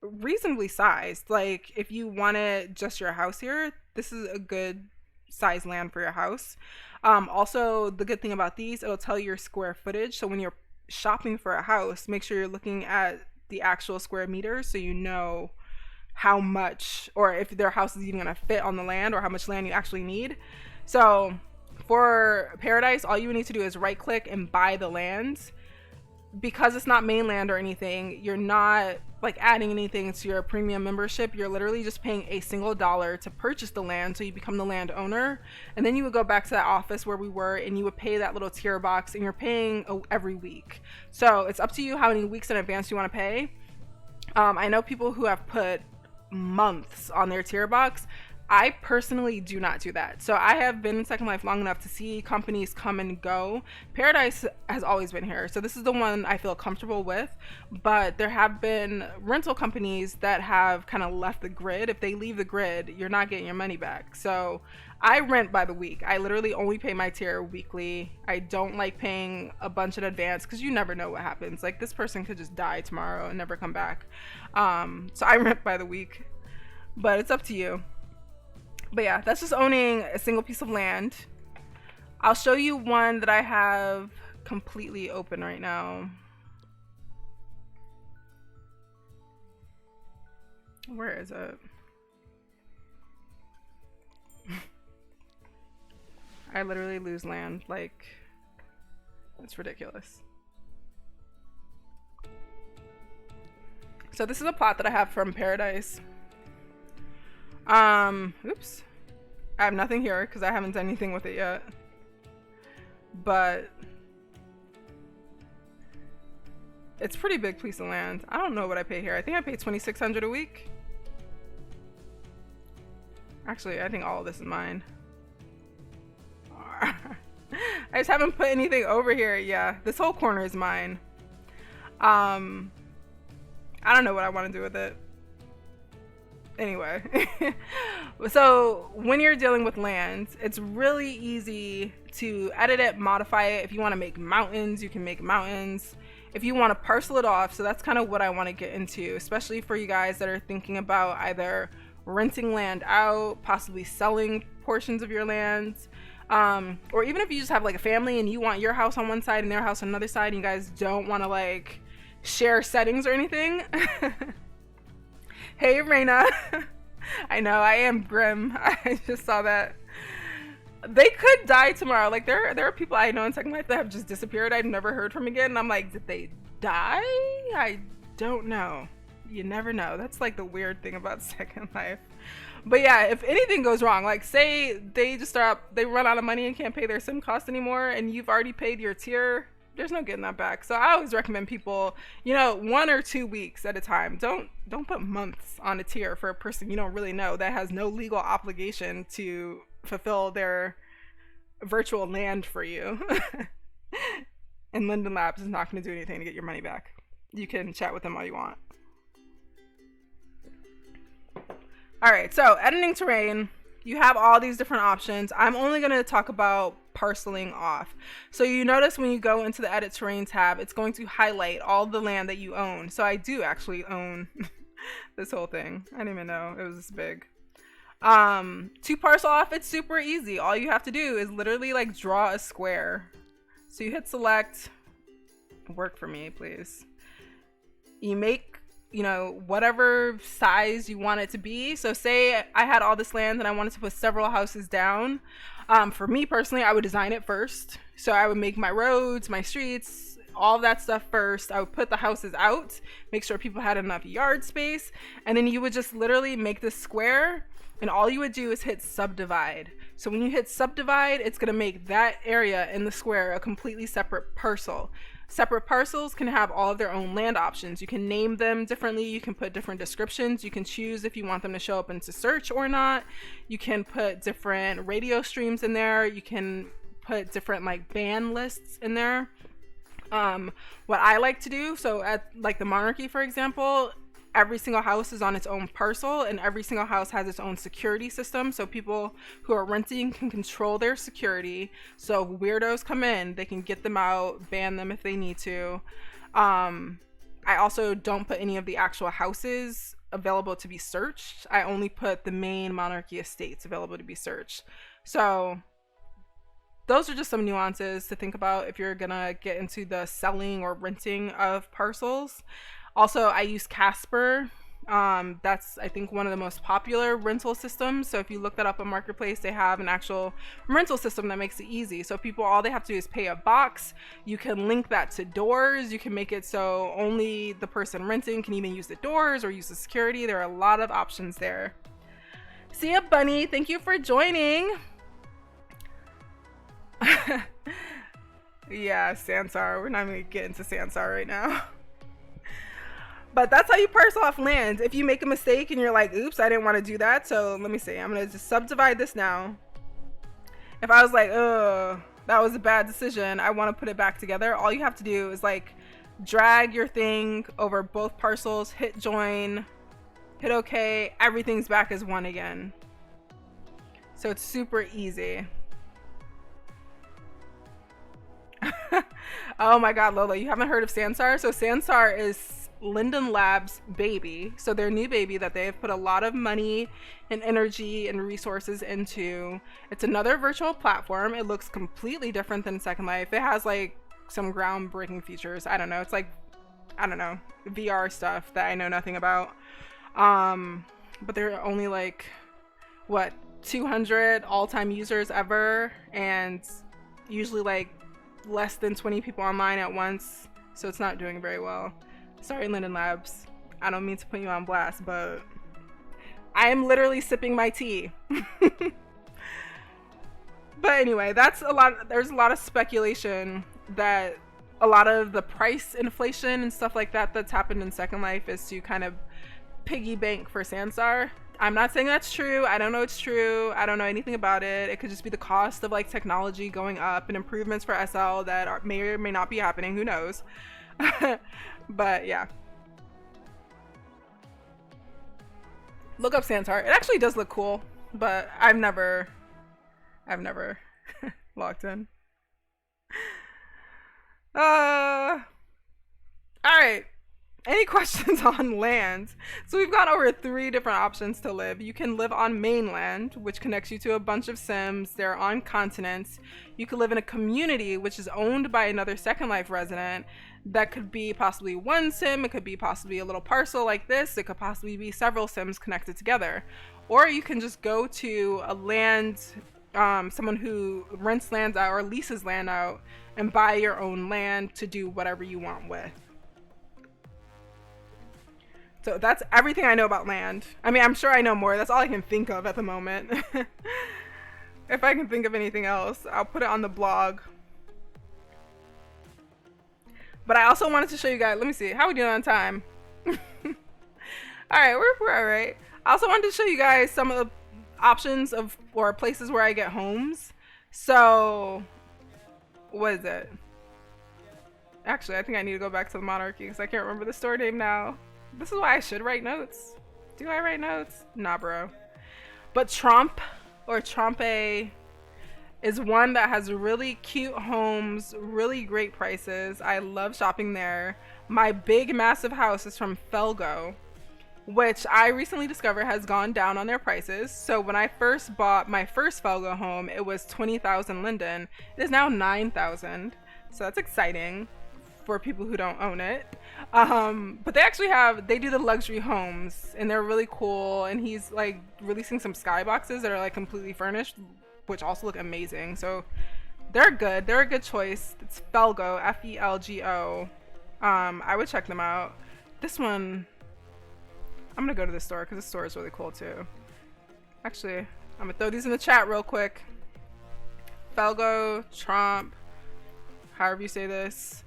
reasonably sized. Like if you wanted just your house here, this is a good size land for your house. Also, the good thing about these, it'll tell you your square footage. So when you're shopping for a house, make sure you're looking at the actual square meters so you know how much, or if their house is even going to fit on the land, or how much land you actually need. So for Paradise, all you need to do is right click and buy the land. Because it's not mainland or anything, you're not like adding anything to your premium membership. You're literally just paying a single dollar to purchase the land, so you become the landowner, and then you would go back to that office where we were and you would pay that little tier box, and you're paying every week. So it's up to you how many weeks in advance you want to pay. I know people who have put months on their tier box. I personally do not do that. So I have been in Second Life long enough to see companies come and go. Paradise has always been here, so this is the one I feel comfortable with. But there have been rental companies that have kind of left the grid. If they leave the grid, you're not getting your money back. So I rent by the week. I literally only pay my tier weekly. I don't like paying a bunch in advance because you never know what happens. Like this person could just die tomorrow and never come back. So I rent by the week, but it's up to you. But yeah, that's just owning a single piece of land. I'll show you one that I have completely open right now. Where is it? I literally lose land. Like, it's ridiculous. So this is a plot that I have from Paradise. Oops. I have nothing here because I haven't done anything with it yet. But it's a pretty big piece of land. I don't know what I pay here. I think I pay $2,600 a week. Actually, I think all of this is mine. I just haven't put anything over here. Yeah, this whole corner is mine. I don't know what I want to do with it. Anyway, so when you're dealing with land, it's really easy to edit it, modify it. If you want to make mountains, you can make mountains. If you want to parcel it off, so that's kind of what I want to get into, especially for you guys that are thinking about either renting land out, possibly selling portions of your land, or even if you just have like a family and you want your house on one side and their house on another side, and you guys don't want to like share settings or anything. Hey, Raina. I know, I am grim. I just saw that. They could die tomorrow. Like, there are people I know in Second Life that have just disappeared. I've never heard from again. And I'm like, did they die? I don't know. You never know. That's, like, the weird thing about Second Life. But, yeah, if anything goes wrong, like, say they they run out of money and can't pay their SIM cost anymore, and you've already paid your tier, there's no getting that back. So I always recommend people, 1 or 2 weeks at a time. Don't put months on a tier for a person you don't really know that has no legal obligation to fulfill their virtual land for you. And Linden Labs is not going to do anything to get your money back. You can chat with them all you want. All right, so editing terrain. You have all these different options. I'm only going to talk about parceling off. So you notice when you go into the edit terrain tab, it's going to highlight all the land that you own. So I do actually own this whole thing. I didn't even know it was this big. To parcel off, it's super easy. All you have to do is literally like draw a square. So you hit select. Work for me, please. You make whatever size you want it to be. So say I had all this land and I wanted to put several houses down. For me personally, I would design it first. So I would make my roads, my streets, all of that stuff first. I would put the houses out, make sure people had enough yard space, and then you would just literally make this square, and all you would do is hit subdivide. So when you hit subdivide, it's going to make that area in the square a completely separate parcel. Separate parcels can have all of their own land options. You can name them differently. You can put different descriptions. You can choose if you want them to show up into search or not. You can put different radio streams in there. You can put different like band lists in there. What I like to do, so at like the Monarchy, for example, every single house is on its own parcel, and every single house has its own security system, so people who are renting can control their security. So weirdos come in, they can get them out, ban them if they need to. I also don't put any of the actual houses available to be searched. I only put the main monarchy estates available to be searched. So those are just some nuances to think about if you're gonna get into the selling or renting of parcels. Also, I use Casper. That's, I think, one of the most popular rental systems. So if you look that up on Marketplace, they have an actual rental system that makes it easy. So people, all they have to do is pay a box. You can link that to doors. You can make it so only the person renting can even use the doors or use the security. There are a lot of options there. See ya, Bunny. Thank you for joining. Yeah, Sansar. We're not even gonna get into Sansar right now. But that's how you parcel off land. If you make a mistake and you're like, oops, I didn't want to do that. So let me see. I'm going to just subdivide this now. If I was like, that was a bad decision, I want to put it back together. All you have to do is like drag your thing over both parcels, hit join, hit OK. Everything's back as one again. So it's super easy. Oh my God, Lola, you haven't heard of Sansar? So Sansar is Linden Labs' baby. So their new baby that they have put a lot of money and energy and resources into. It's another virtual platform. It looks completely different than Second Life. It has like some groundbreaking features. I don't know. It's like, I don't know, VR stuff that I know nothing about. But there are only like, what, 200 all-time users ever, and usually like less than 20 people online at once. So it's not doing very well. Sorry, Linden Labs. I don't mean to put you on blast, but I am literally sipping my tea. But anyway, that's a lot. There's a lot of speculation that a lot of the price inflation and stuff like that that's happened in Second Life is to kind of piggy bank for Sansar. I'm not saying that's true. I don't know it's true. I don't know anything about it. It could just be the cost of like technology going up and improvements for SL that may or may not be happening. Who knows? But yeah. Look up Sansar. It actually does look cool, but I've never logged in. All right. Any questions on land? So we've got over 3 different options to live. You can live on Mainland, which connects you to a bunch of Sims. They're on continents. You could live in a community, which is owned by another Second Life resident. That could be possibly one Sim. It could be possibly a little parcel like this. It could possibly be several Sims connected together. Or you can just go to a land, someone who rents land out or leases land out, and buy your own land to do whatever you want with. So that's everything I know about land. I mean, I'm sure I know more. That's all I can think of at the moment. If I can think of anything else, I'll put it on the blog. But I also wanted to show you guys, let me see, how are we doing on time? All right, we're all right. I also wanted to show you guys some of the options of, or places where I get homes. So, what is it? Actually, I think I need to go back to the monarchy because I can't remember the store name now. This is why I should write notes. Do I write notes? Nah, bro. But Trompe or Trompe is one that has really cute homes, really great prices. I love shopping there. My big massive house is from Felgo, which I recently discovered has gone down on their prices. So when I first bought my first Felgo home, it was 20,000 Linden. It is now 9,000. So that's exciting for people who don't own it. But they do the luxury homes and they're really cool. And he's like releasing some skyboxes that are like completely furnished, which also look amazing. So they're good. They're a good choice. It's Felgo, Felgo. I would check them out. This one, I'm gonna go to the store because the store is really cool too. Actually, I'm gonna throw these in the chat real quick. Felgo, Trompe, however you say this.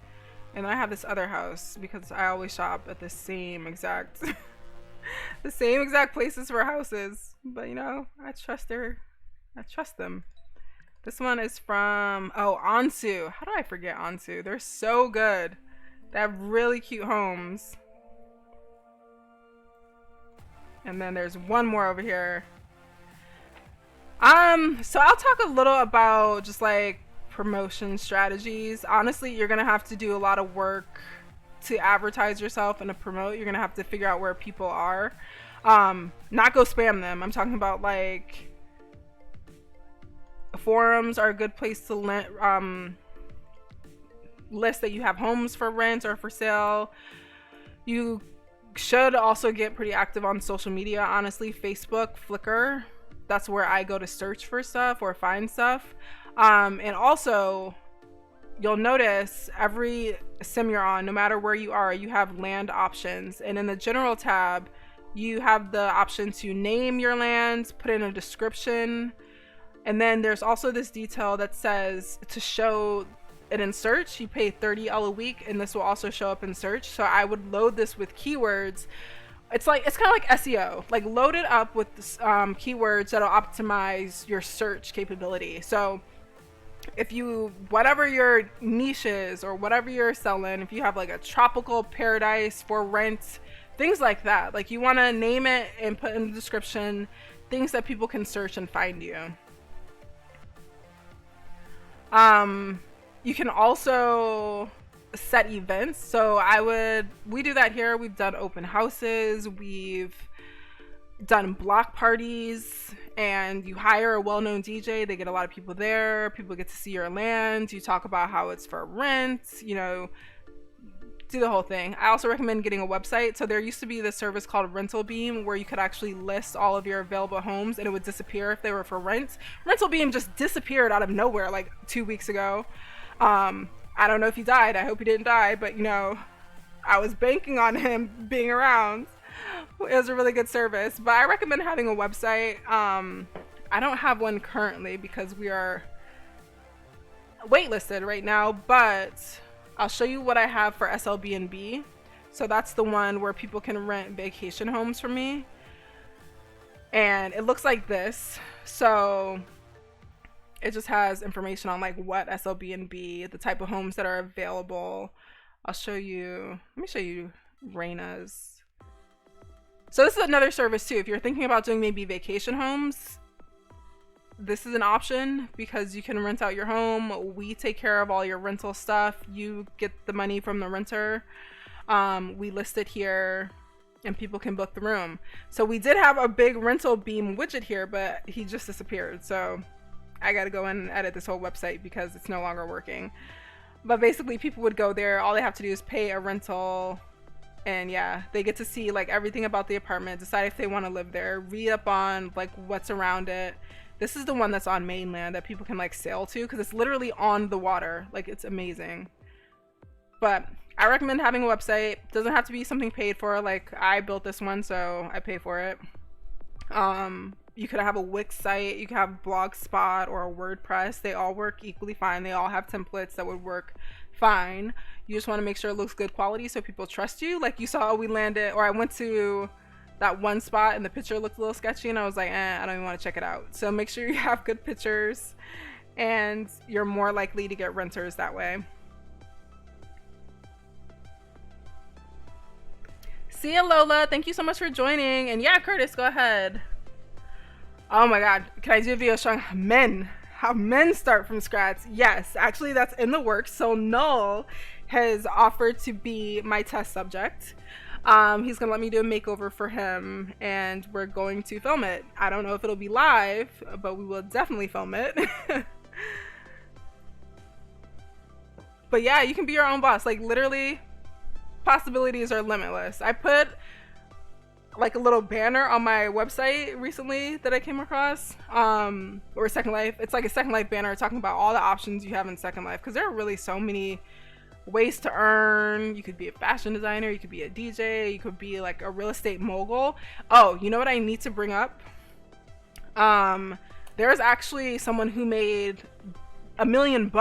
And I have this other house because I always shop at the same exact the same exact places for houses. But you know, I trust them. This one is from Ansu. How do I forget Ansu? They're so good. They have really cute homes. And then there's one more over here. So I'll talk a little about just like promotion strategies. Honestly, you're gonna have to do a lot of work to advertise yourself and to promote, you're gonna have to figure out where people are. Not go spam them. I'm talking about like forums are a good place to list that you have homes for rent or for sale. You should also get pretty active on social media, honestly. Facebook, Flickr, that's where I go to search for stuff or find stuff. And also, you'll notice every sim you're on, no matter where you are, you have land options. And in the general tab, you have the option to name your land, put in a description, and then there's also this detail that says to show it in search, you pay 30L a week, and this will also show up in search. So I would load this with keywords. It's kind of like SEO, like load it up with keywords that'll optimize your search capability. So if you, whatever your niche is or whatever you're selling, if you have like a tropical paradise for rent, things like that, like you want to name it and put in the description things that people can search and find you. You can also set events. So we do that here. We've done open houses, we've done block parties, and you hire a well-known DJ. They get a lot of people there. People get to see your land. You talk about how it's for rent, you know, do the whole thing. I also recommend getting a website. So there used to be this service called Rental Beam where you could actually list all of your available homes and it would disappear if they were for rent. Rental Beam just disappeared out of nowhere like 2 weeks ago. I don't know if he died. I hope he didn't die, but you know, I was banking on him being around. It was a really good service, but I recommend having a website. I don't have one currently because we are waitlisted right now, but I'll show you what I have for SLB&B. So that's the one where people can rent vacation homes from me. And it looks like this. So it just has information on like what SLB&B, the type of homes that are available. I'll show you, let me show you Raina's. So this is another service too. If you're thinking about doing maybe vacation homes, this is an option because you can rent out your home. We take care of all your rental stuff. You get the money from the renter. We list it here and people can book the room. So we did have a big Rental Beam widget here, but he just disappeared. So I got to go in and edit this whole website because it's no longer working. But basically people would go there. All they have to do is pay a rental. And yeah, they get to see like everything about the apartment, decide if they want to live there, read up on like what's around it. This is the one that's on Mainland that people can like sail to because it's literally on the water. Like it's amazing. But I recommend having a website. Doesn't have to be something paid for. Like I built this one, so I pay for it. You could have a Wix site. You could have Blogspot or a WordPress. They all work equally fine. They all have templates that would work fine. You just want to make sure it looks good quality so people trust you. Like you saw, we landed, or I went to that one spot and the picture looked a little sketchy and I was like, I don't even want to check it out. So make sure you have good pictures and you're more likely to get renters that way. See ya, Lola. Thank you so much for joining. And yeah, Curtis, go ahead. Oh my God. Can I do a video showing how men start from scratch? Yes, actually that's in the works. So Null has offered to be my test subject. He's gonna let me do a makeover for him and we're going to film it. I don't know if it'll be live, but we will definitely film it. But yeah, you can be your own boss. Like literally, possibilities are limitless. I put like a little banner on my website recently that I came across, or Second Life. It's like a Second Life banner talking about all the options you have in Second Life because there are really so many ways to earn. You could be a fashion designer, you could be a DJ, you could be like a real estate mogul. Oh, you know what I need to bring up? There's actually someone who made $1 million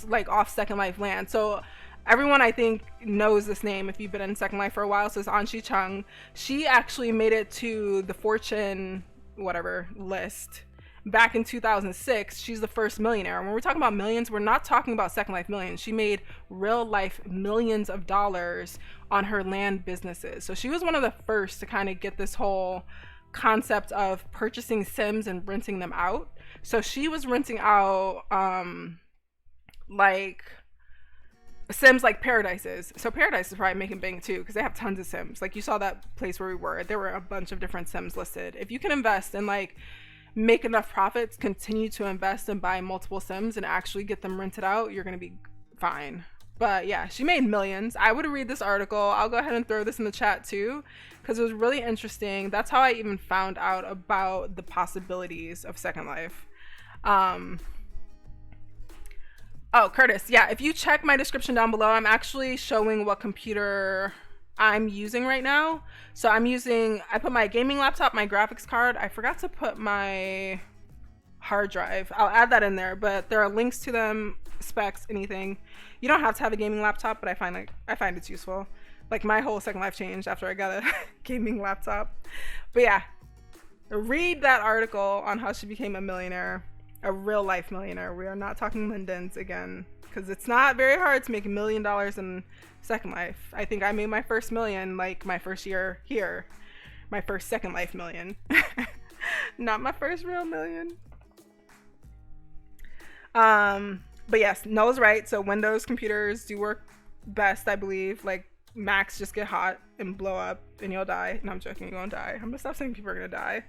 like off Second Life land. So everyone I think knows this name if you've been in Second Life for a while. So it's Anshi Chung. She actually made it to the Fortune whatever list back in 2006. She's the first millionaire. When we're talking about millions, we're not talking about Second Life millions. She made real life millions of dollars on her land businesses. So she was one of the first to kind of get this whole concept of purchasing Sims and renting them out. So she was renting out like Sims like Paradises. So Paradise is probably making bank too because they have tons of Sims. Like you saw that place where we were, there were a bunch of different Sims listed. If you can invest and like make enough profits, continue to invest and buy multiple Sims and actually get them rented out, you're gonna be fine. But yeah, she made millions. I would read this article. I'll go ahead and throw this in the chat too because it was really interesting. That's how I even found out about the possibilities of Second Life. Oh, Curtis, yeah, if you check my description down below, I'm actually showing what computer I'm using right now. So I put my gaming laptop, my graphics card. I forgot to put my hard drive. I'll add that in there, but there are links to them, specs, anything. You don't have to have a gaming laptop, but I find it's useful. Like my whole Second Life changed after I got a gaming laptop. But yeah, read that article on how she became a millionaire. A real life millionaire. We are not talking Lindens again because it's not very hard to make $1 million in Second Life. I think I made my first million like my first year here. My first Second Life million. Not my first real million. But yes, Noah's right. So Windows computers do work best, I believe. Like Macs just get hot and blow up and you'll die. No, I'm joking, you won't die. I'm gonna stop saying people are gonna die.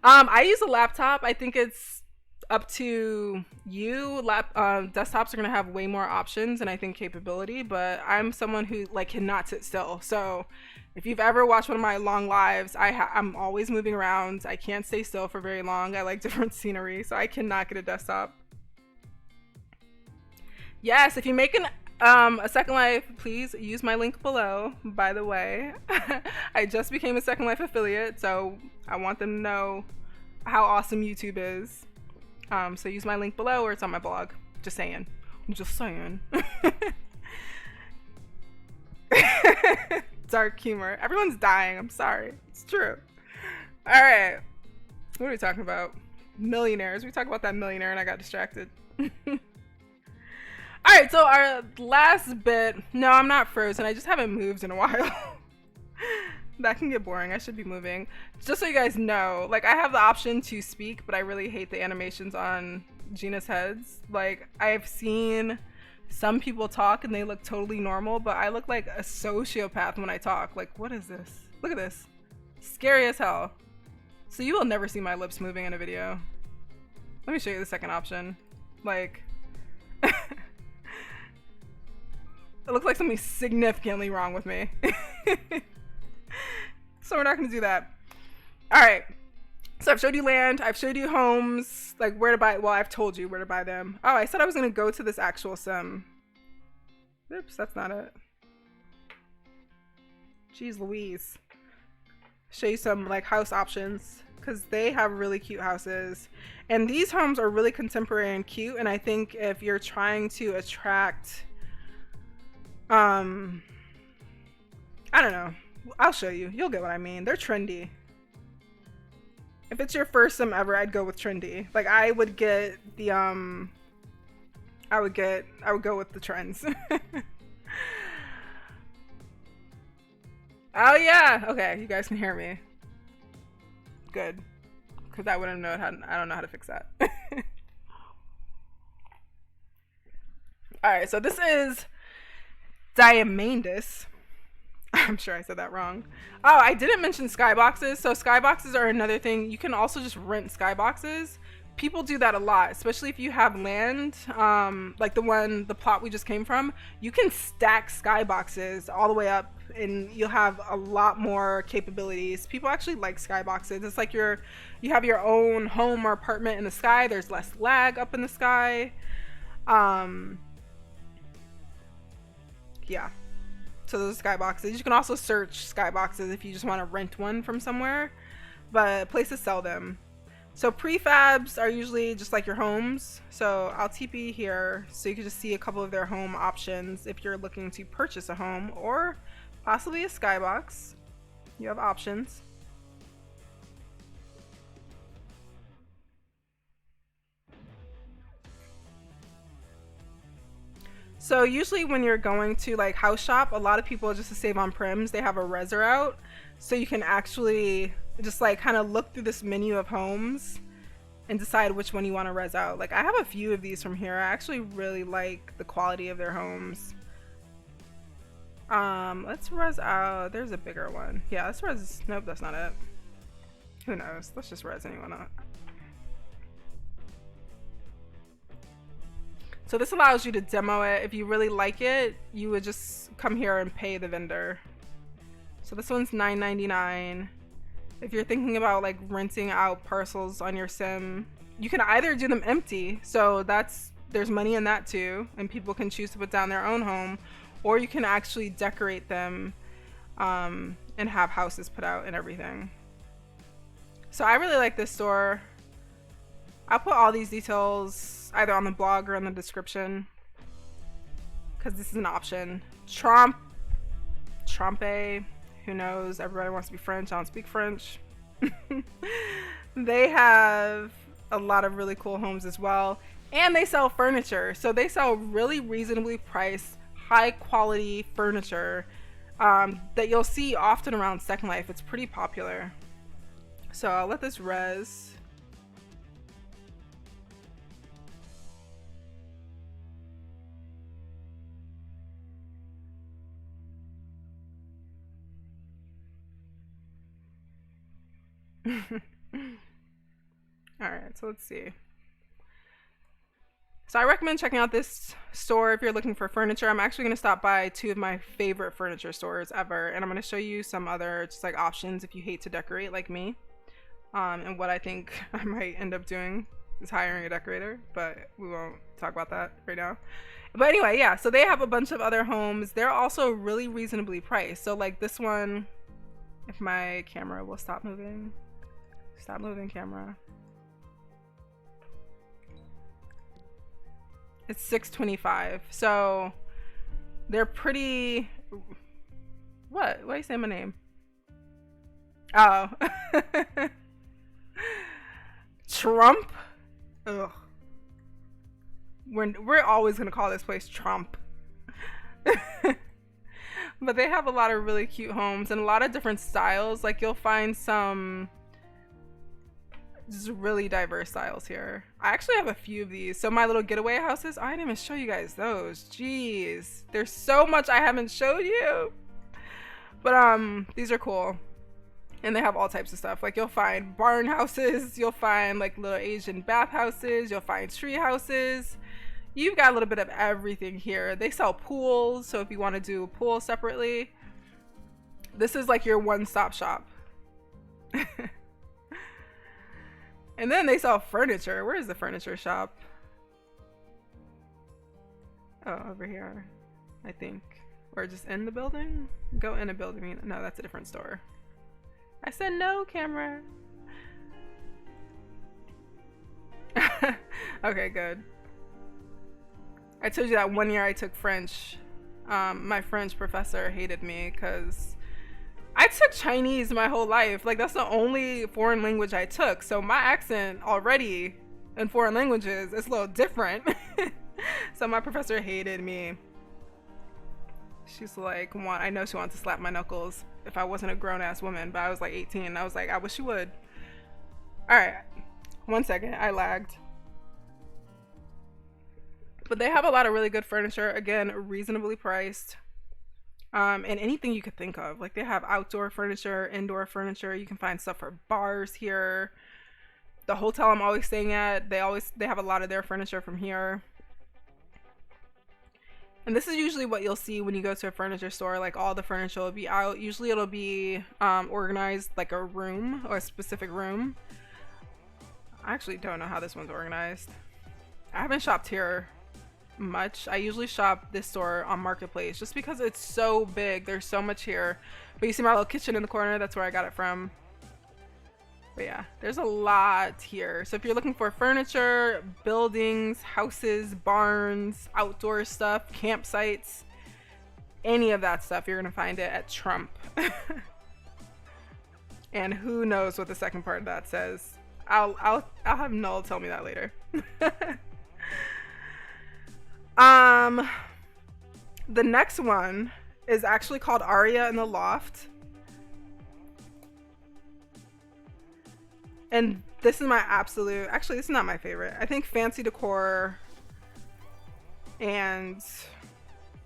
I use a laptop. I think it's up to you. Desktops are gonna have way more options and I think capability, but I'm someone who like cannot sit still. So if you've ever watched one of my long lives, I'm always moving around. I can't stay still for very long. I like different scenery, so I cannot get a desktop. Yes, if you make a Second Life, please use my link below, by the way. I just became a Second Life affiliate, so I want them to know how awesome YouTube is. So use my link below or it's on my blog. Just saying. Just saying. Dark humor. Everyone's dying. I'm sorry. It's true. All right. What are we talking about? Millionaires. We talked about that millionaire and I got distracted. All right, so our last bit. No, I'm not frozen. I just haven't moved in a while. That can get boring. I should be moving. Just so you guys know, like I have the option to speak, but I really hate the animations on Gina's heads. Like I've seen some people talk and they look totally normal, but I look like a sociopath when I talk. Like, what is this? Look at this. Scary as hell. So you will never see my lips moving in a video. Let me show you the second option. Like... It looks like something's significantly wrong with me. So we're not gonna do that. All right. So I've showed you land. I've showed you homes, like where to buy. Well, I've told you where to buy them. Oh, I said I was gonna go to this actual sim. Oops, that's not it. Jeez Louise. Show you some like house options because they have really cute houses. And these homes are really contemporary and cute. And I think if you're trying to attract I don't know. I'll show you. You'll get what I mean. They're trendy. If it's your first sim ever, I'd go with trendy. Like I would get the I would go with the trends. Oh yeah. Okay, you guys can hear me. Good. Cuz I wouldn't know I don't know how to fix that. All right, so this is Diamandus. I'm sure I said that wrong. Oh, I didn't mention skyboxes. So skyboxes are another thing. You can also just rent skyboxes. People do that a lot, especially if you have land, like the plot we just came from. You can stack skyboxes all the way up and you'll have a lot more capabilities. People actually like skyboxes. It's like you have your own home or apartment in the sky. There's less lag up in the sky. Yeah, so those are skyboxes. You can also search skyboxes if you just want to rent one from somewhere, but places sell them. So prefabs are usually just like your homes. So I'll TP here so you can just see a couple of their home options if you're looking to purchase a home or possibly a skybox. You have options. So usually when you're going to like house shop, a lot of people just to save on prims, they have a reser out. So you can actually just like kind of look through this menu of homes and decide which one you want to res out. Like I have a few of these from here. I actually really like the quality of their homes. Let's res out. There's a bigger one. Yeah, let's res. Nope, that's not it. Who knows? Let's just res anyone out. So this allows you to demo it. If you really like it, you would just come here and pay the vendor. So this one's $9.99. If you're thinking about like renting out parcels on your sim, you can either do them empty, so there's money in that too, and people can choose to put down their own home, or you can actually decorate them and have houses put out and everything. So I really like this store. I'll put all these details either on the blog or in the description because this is an option. Trompe, who knows? Everybody wants to be French. I don't speak French. They have a lot of really cool homes as well, and they sell furniture. So they sell really reasonably priced, high quality furniture that you'll see often around Second Life. It's pretty popular. So I'll let this res. Alright, so let's see. So I recommend checking out this store if you're looking for furniture. I'm actually going to stop by two of my favorite furniture stores ever, and I'm going to show you some other just like options if you hate to decorate like me. And what I think I might end up doing is hiring a decorator, but we won't talk about that right now. But anyway, yeah, so they have a bunch of other homes. They're also really reasonably priced. So like this one, if my camera will stop moving. Stop moving, camera. It's $6.25. So they're pretty. What? Why are you saying my name? Oh. Trump. Ugh. We're always gonna call this place Trump. But they have a lot of really cute homes and a lot of different styles. Like you'll find some just really diverse styles here. I actually have a few of these. So my little getaway houses, I didn't even show you guys those. Jeez, there's so much I haven't showed you. But these are cool. And they have all types of stuff. Like you'll find barn houses, you'll find like little Asian bathhouses, you'll find tree houses. You've got a little bit of everything here. They sell pools, so if you want to do a pool separately, this is like your one-stop shop. And then they sell furniture. Where is the furniture shop? Oh, over here, I think. Or just in the building? Go in a building. No, that's a different store. I said no, camera. Okay, good. I told you that one year I took French. My French professor hated me because I took Chinese my whole life. Like that's the only foreign language I took. So my accent already in foreign languages is a little different. So my professor hated me. She's like, I know she wants to slap my knuckles if I wasn't a grown-ass woman, but I was like 18 and I was like, I wish you would. All right, 1 second, I lagged. But they have a lot of really good furniture, again, reasonably priced. And anything you could think of. Like they have outdoor furniture, indoor furniture. You can find stuff for bars here. The hotel I'm always staying at, they have a lot of their furniture from here. And this is usually what you'll see when you go to a furniture store. Like all the furniture will be out. Usually it'll be organized like a room or a specific room. I actually don't know how this one's organized. I haven't shopped here much. I usually shop this store on Marketplace just because it's so big. There's so much here. But you see my little kitchen in the corner? That's where I got it from. But yeah, there's a lot here. So if you're looking for furniture, buildings, houses, barns, outdoor stuff, campsites, any of that stuff, you're gonna find it at Trump. And who knows what the second part of that says. I'll have Null tell me that later. The next one is actually called Aria in the Loft. And this is my absolute, actually this is not my favorite. I think Fancy Decor, and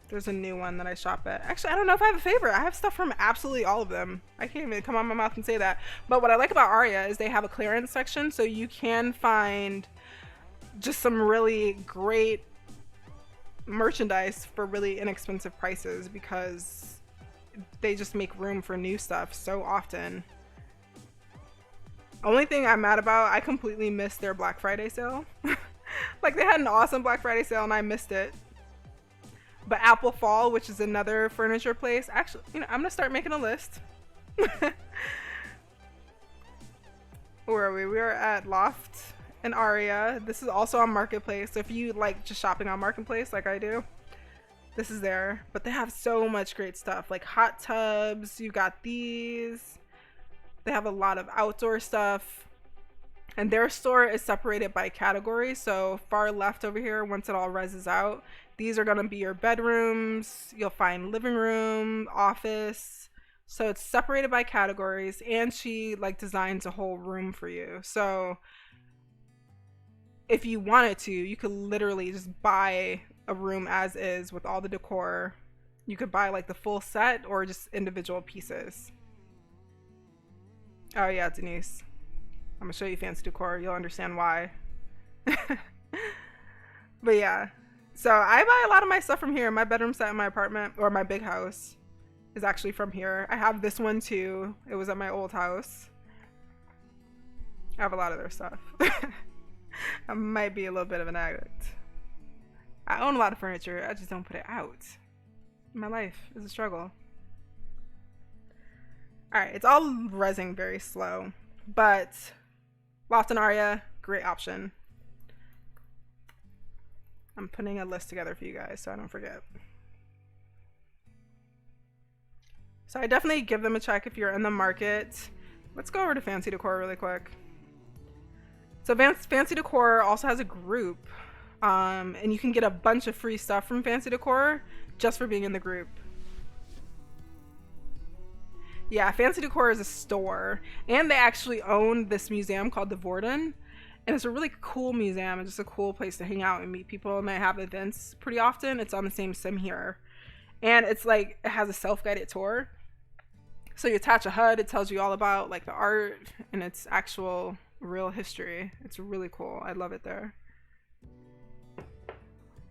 there's a new one that I shop at. Actually, I don't know if I have a favorite. I have stuff from absolutely all of them. I can't even come on my mouth and say that. But what I like about Aria is they have a clearance section, so you can find just some really great merchandise for really inexpensive prices because they just make room for new stuff so often. Only thing I'm mad about, I completely missed their Black Friday sale. Like, they had an awesome Black Friday sale and I missed it. But Apple Fall, which is another furniture place, actually, you know, I'm gonna start making a list. Where are we? We are at Loft and Aria. This is also on Marketplace, so if you like just shopping on Marketplace like I do, this is there. But they have so much great stuff, like hot tubs. You got these. They have a lot of outdoor stuff. And their store is separated by category. So far left over here, once it all reses out, these are going to be your bedrooms. You'll find living room, office. So it's separated by categories, and she like designs a whole room for you. So if you wanted to, you could literally just buy a room as is with all the decor. You could buy like the full set or just individual pieces. Oh yeah, Denise. I'm gonna show you Fancy Decor. You'll understand why. But yeah. So I buy a lot of my stuff from here. My bedroom set in my apartment, or my big house, is actually from here. I have this one too. It was at my old house. I have a lot of their stuff. I might be a little bit of an addict. I own a lot of furniture. I just don't put it out. My life is a struggle. Alright, it's all rezzing very slow. But Loft and Aria, great option. I'm putting a list together for you guys so I don't forget. So I definitely give them a check if you're in the market. Let's go over to Fancy Decor really quick. So Fancy Decor also has a group, and you can get a bunch of free stuff from Fancy Decor just for being in the group. Yeah, Fancy Decor is a store, and they actually own this museum called the Vorden, and it's a really cool museum. It's just a cool place to hang out and meet people, and they have events pretty often. It's on the same sim here, and it's like it has a self-guided tour. So you attach a HUD, it tells you all about like the art and its actual real history. It's really cool. I love it there.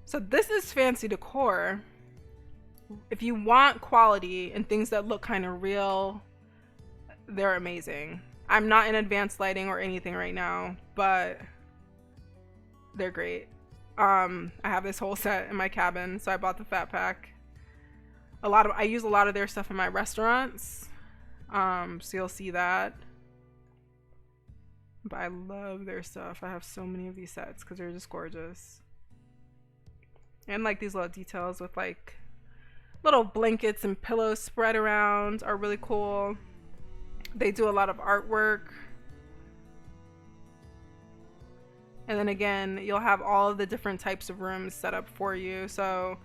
So this is Fancy Decor. If you want quality and things that look kind of real, they're amazing. I'm not in advanced lighting or anything right now, but they're great. I have this whole set in my cabin, so I bought the fat pack. I use a lot of their stuff in my restaurants, so you'll see that. But I love their stuff. I have so many of these sets because they're just gorgeous. And like these little details with like little blankets and pillows spread around are really cool. They do a lot of artwork. And then again, you'll have all of the different types of rooms set up for you. So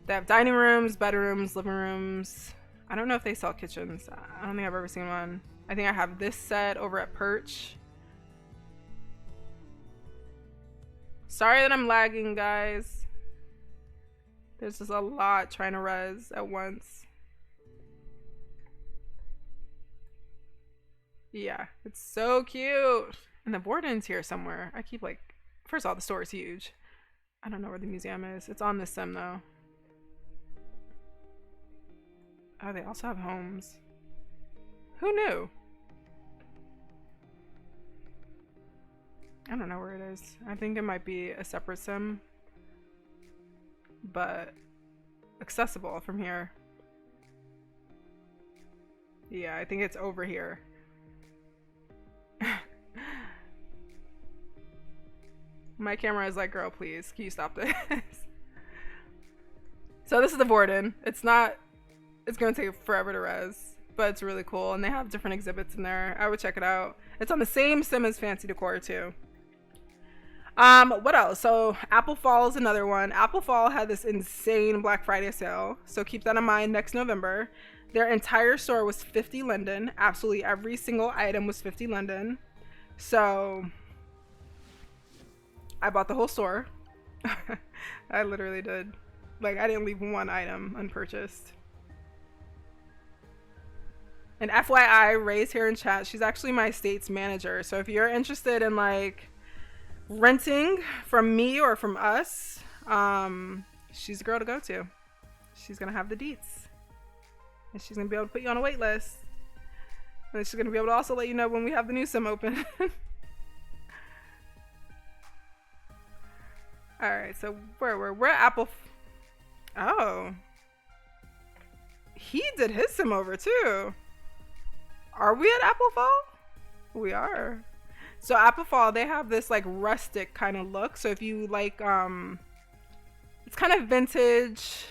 they have dining rooms, bedrooms, living rooms. I don't know if they sell kitchens. I don't think I've ever seen one. I think I have this set over at Perch. Sorry that I'm lagging, guys. There's just a lot trying to res at once. Yeah, it's so cute. And the Vorden's here somewhere. I keep like, first of all, the store is huge. I don't know where the museum is. It's on this sim though. Oh, they also have homes. Who knew? I don't know where it is. I think it might be a separate sim, but accessible from here. Yeah, I think it's over here. My camera is like, girl, please, can you stop this? So this is the Vorden. It's gonna take forever to res, but it's really cool, and they have different exhibits in there. I would check it out. It's on the same sim as Fancy Decor too. What else? So Apple Fall is another one. Apple Fall had this insane Black Friday sale, so keep that in mind next November. Their entire store was 50 linden. Absolutely every single item was 50 linden. So I bought the whole store. I literally did. Like, I didn't leave one item unpurchased. And FYI, Ray's here in chat. She's actually my estate's manager. So if you're interested in like renting from me or from us, she's the girl to go to. She's gonna have the deets, and she's gonna be able to put you on a wait list. And she's gonna be able to also let you know when we have the new sim open. All right, so we're at Apple. Oh, he did his sim over too. Are we at Apple Fall? We are. So Apple Fall, they have this like rustic kind of look. So if you like, it's kind of vintage.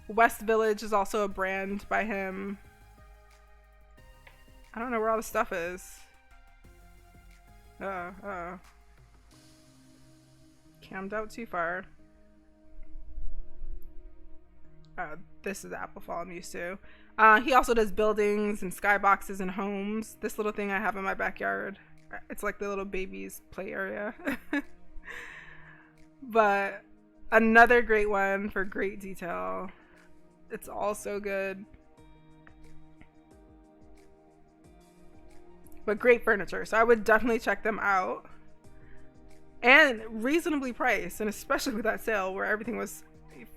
West Village is also a brand by him. I don't know where all the stuff is. Cammed out too far. This is Apple Fall I'm used to. He also does buildings and skyboxes and homes. This little thing I have in my backyard, it's like the little baby's play area. But another great one for great detail. It's all so good. But great furniture, so I would definitely check them out. And reasonably priced, and especially with that sale where everything was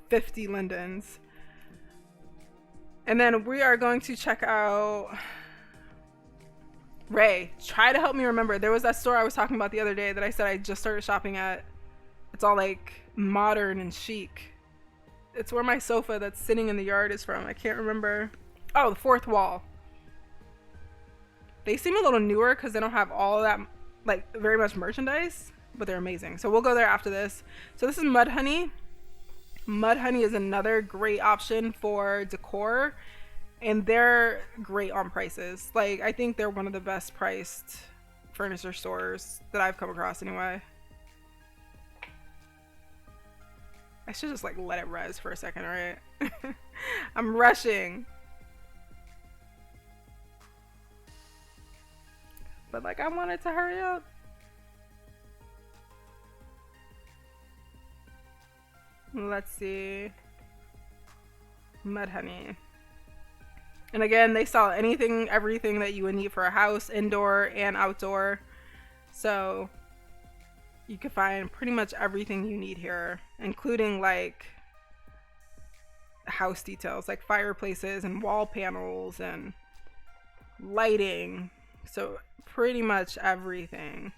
50 lindens. And then we are going to check out Ray. Try to help me remember. There was that store I was talking about the other day that I said I just started shopping at. It's all like modern and chic. It's where my sofa that's sitting in the yard is from. I can't remember. Oh, the Fourth Wall. They seem a little newer because they don't have all that, like, very much merchandise, but they're amazing. So we'll go there after this. So this is Mud Honey. Mud Honey is another great option for decor, and they're great on prices. Like, I think they're one of the best priced furniture stores that I've come across anyway. I should just like let it res for a second, right? I'm rushing. But like I wanted to hurry up. Let's see. Mud Honey. And again, they sell anything, everything that you would need for a house, indoor and outdoor. So you can find pretty much everything you need here, including like house details like fireplaces and wall panels and lighting. So pretty much everything.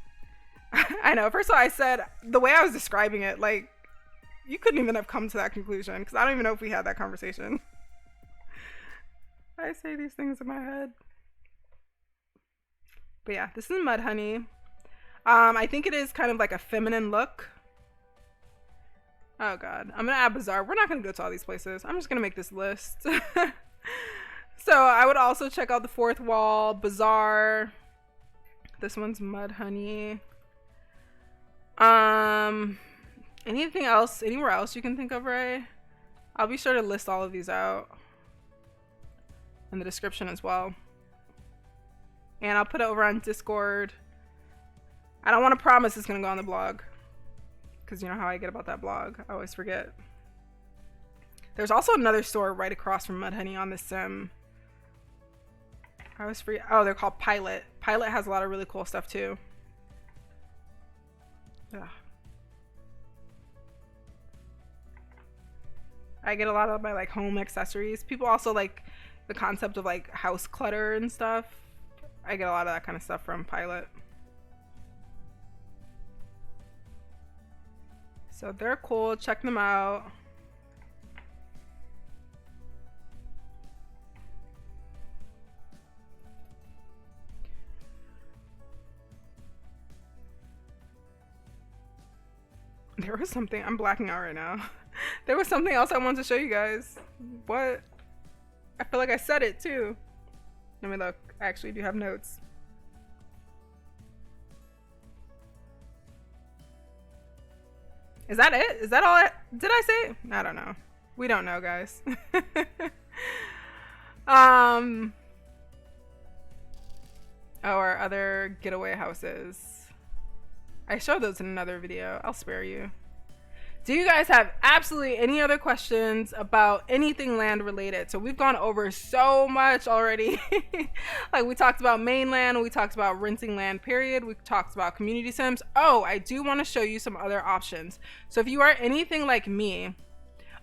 I know, first of all, I said the way I was describing it, like you couldn't even have come to that conclusion because I don't even know if we had that conversation. I say these things in my head. But yeah, this is Mud Honey. I think it is kind of like a feminine look. Oh god, I'm gonna add Bazaar. We're not gonna go to all these places. I'm just gonna make this list. So I would also check out the Fourth Wall, Bazaar. This one's Mud Honey. Anything else? Anywhere else you can think of, Ray? I'll be sure to list all of these out in the description as well. And I'll put it over on Discord. I don't want to promise it's going to go on the blog, because you know how I get about that blog. I always forget. There's also another store right across from Mud Honey on the sim. I always forget. Oh, they're called Pilot. Pilot has a lot of really cool stuff too. Ugh. I get a lot of my like home accessories. People also like the concept of like house clutter and stuff. I get a lot of that kind of stuff from Pilot. So they're cool. Check them out. There was something, I'm blacking out right now. There was something else I wanted to show you guys. What? I feel like I said it too. Let me look. I actually do have notes. Is that it? Is that all? Did I say it? I don't know. We don't know, guys. Our other getaway houses. I showed those in another video. I'll spare you. Do you guys have absolutely any other questions about anything land related? So we've gone over so much already. Like we talked about mainland, we talked about renting land period, we talked about community sims. Oh, I do want to show you some other options. So if you are anything like me,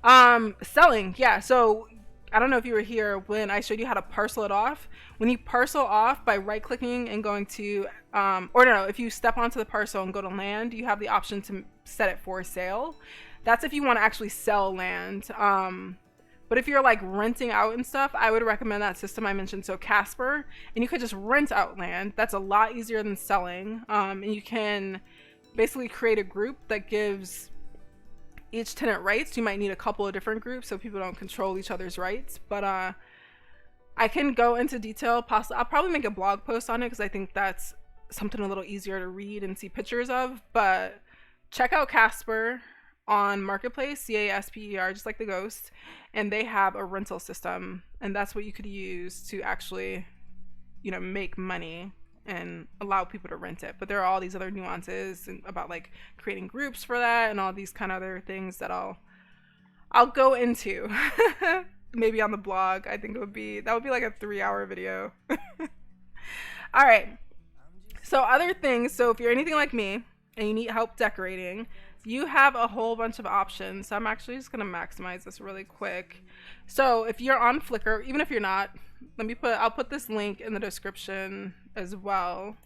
selling, yeah. So I don't know if you were here when I showed you how to parcel it off. When you parcel off by right clicking and going to, or no, if you step onto the parcel and go to land, you have the option to set it for sale. That's if you want to actually sell land. But if you're like renting out and stuff, I would recommend that system I mentioned. So Casper, and you could just rent out land. That's a lot easier than selling. And you can basically create a group that gives each tenant rights. You might need a couple of different groups so people don't control each other's rights, but I can go into detail. I'll probably make a blog post on it because I think that's something a little easier to read and see pictures of. But check out Casper on Marketplace, CASPER, just like the ghost, and they have a rental system, and that's what you could use to actually, you know, make money and allow people to rent it. But there are all these other nuances about like creating groups for that and all these kind of other things that I'll go into maybe on the blog. I think that would be like a 3-hour video. All right, so other things. So if you're anything like me and you need help decorating, you have a whole bunch of options. So I'm actually just gonna maximize this really quick. So if you're on Flickr, even if you're not, I'll put this link in the description as well.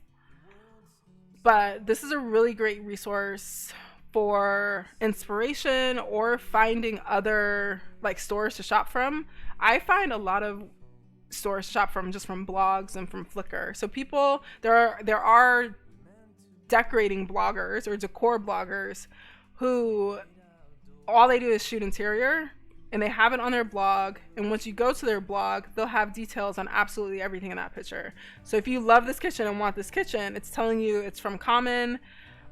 But this is a really great resource for inspiration or finding other like stores to shop from. I find a lot of stores to shop from just from blogs and from Flickr. So people, there are decorating bloggers or decor bloggers who all they do is shoot interior, and they have it on their blog, and once you go to their blog, they'll have details on absolutely everything in that picture. So if you love this kitchen and want this kitchen, it's telling you it's from Common.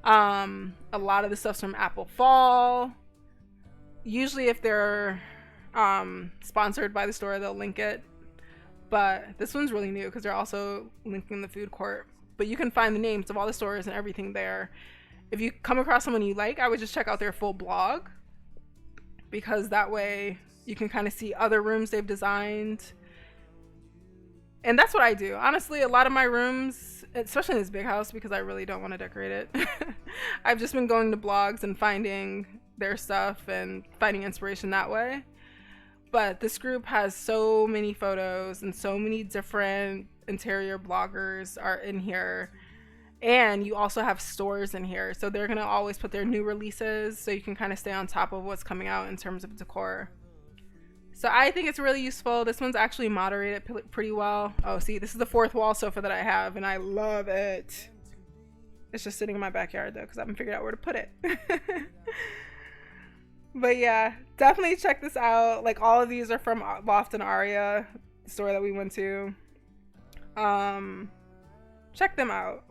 A lot of the stuff's from Apple Fall. Usually if they're sponsored by the store, they'll link it, but this one's really new because they're also linking the food court. But you can find the names of all the stores and everything there. If you come across someone you like, I would just check out their full blog, because that way you can kind of see other rooms they've designed. And that's what I do. Honestly, a lot of my rooms, especially in this big house, because I really don't want to decorate it, I've just been going to blogs and finding their stuff and finding inspiration that way. But this group has so many photos and so many different interior bloggers are in here. And you also have stores in here, so they're gonna always put their new releases, so you can kind of stay on top of what's coming out in terms of decor. So I think it's really useful. This one's actually moderated pretty well. Oh, see, this is the 4th wall sofa that I have, and I love it. It's just sitting in my backyard though, because I haven't figured out where to put it. But yeah, definitely check this out. Like, all of these are from Loft and Aria, the store that we went to. Check them out.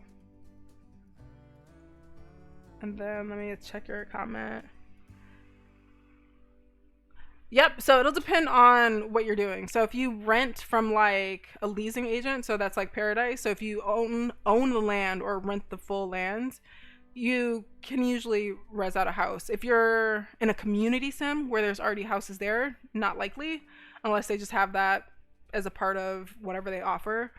And then let me check your comment. Yep, so it'll depend on what you're doing. So if you rent from like a leasing agent, so that's like Paradise. So if you own the land or rent the full land, you can usually res out a house. If you're in a community sim where there's already houses there, not likely, unless they just have that as a part of whatever they offer.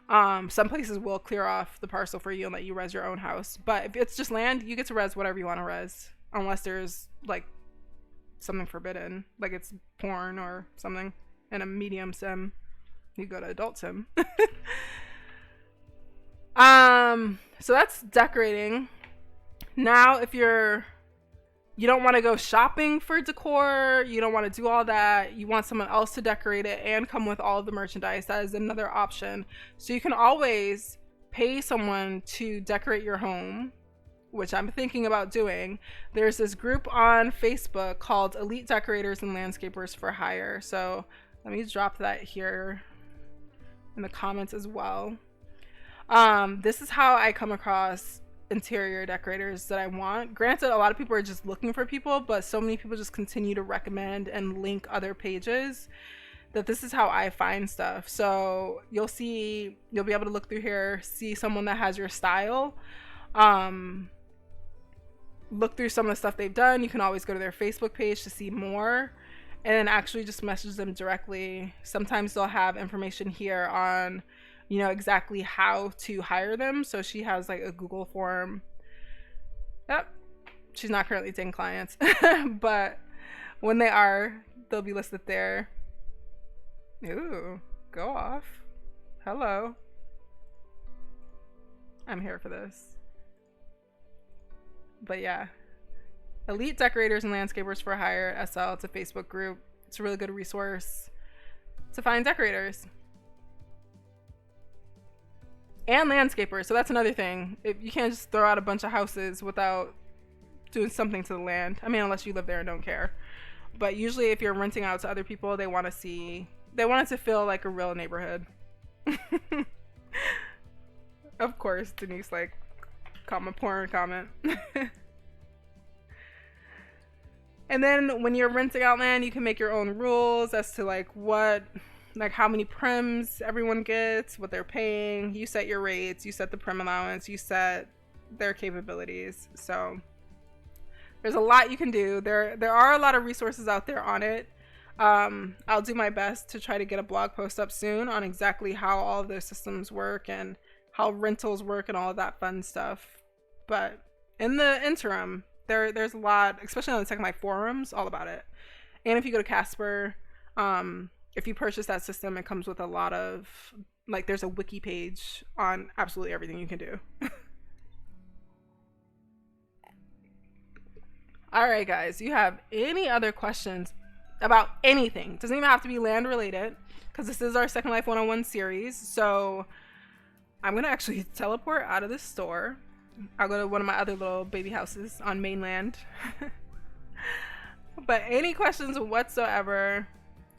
Some places will clear off the parcel for you and let you res your own house. But if it's just land, you get to res whatever you want to res, unless there's like something forbidden, like it's porn or something in a medium sim. You go to adult sim. So that's decorating. Now, if you don't want to go shopping for decor, you don't want to do all that, you want someone else to decorate it and come with all of the merchandise, that is another option. So you can always pay someone to decorate your home, which I'm thinking about doing. There's this group on Facebook called Elite Decorators and Landscapers for Hire. So let me drop that here in the comments as well. This is how I come across interior decorators that I want. Granted, a lot of people are just looking for people, but so many people just continue to recommend and link other pages that this is how I find stuff. So you'll be able to look through here, see someone that has your style, look through some of the stuff they've done. You can always go to their Facebook page to see more, and then actually just message them directly. Sometimes they'll have information here on, you know, exactly how to hire them. So she has like a Google form. Yep. She's not currently taking clients, but when they are, they'll be listed there. Ooh, go off. Hello. I'm here for this. But yeah, Elite Decorators and Landscapers for Hire SL. It's a Facebook group. It's a really good resource to find decorators and landscapers. So that's another thing. If you can't just throw out a bunch of houses without doing something to the land. I mean, unless you live there and don't care. But usually if you're renting out to other people, they want it to feel like a real neighborhood. Of course, Denise, like, porn comment. And then when you're renting out land, you can make your own rules as to like how many prims everyone gets, what they're paying. You set your rates, you set the prim allowance, you set their capabilities. So there's a lot you can do. There are a lot of resources out there on it. I'll do my best to try to get a blog post up soon on exactly how all of those systems work and how rentals work and all of that fun stuff. But in the interim, there's a lot, especially on the Second Life forums, all about it. And if you go to Casper, if you purchase that system, it comes with a lot of, like, there's a wiki page on absolutely everything you can do. All right, guys, you have any other questions about anything? Doesn't even have to be land related, because this is our Second Life 101 series. So I'm going to actually teleport out of this store. I'll go to one of my other little baby houses on Mainland. But any questions whatsoever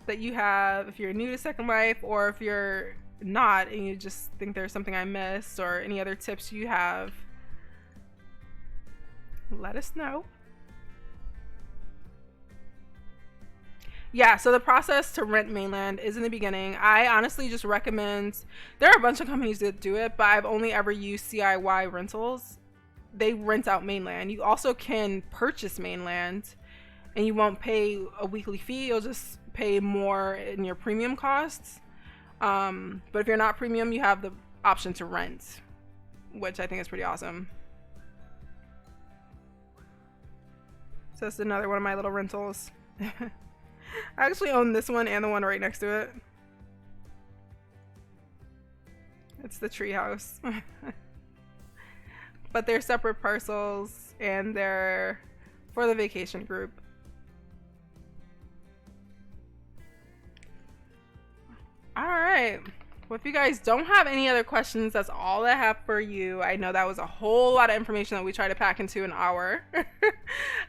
that you have, if you're new to Second Life, or if you're not and you just think there's something I missed, or any other tips you have, let us know. Yeah, so the process to rent Mainland is in the beginning. I honestly just recommend, there are a bunch of companies that do it, but I've only ever used CIY Rentals. They rent out Mainland. You also can purchase Mainland and you won't pay a weekly fee. You'll just pay more in your premium costs. But if you're not premium, you have the option to rent, which I think is pretty awesome. So that's another one of my little rentals. I actually own this one and the one right next to it. It's the treehouse. But they're separate parcels and they're for the vacation group. Alright. Well, if you guys don't have any other questions, that's all I have for you. I know that was a whole lot of information that we tried to pack into an hour.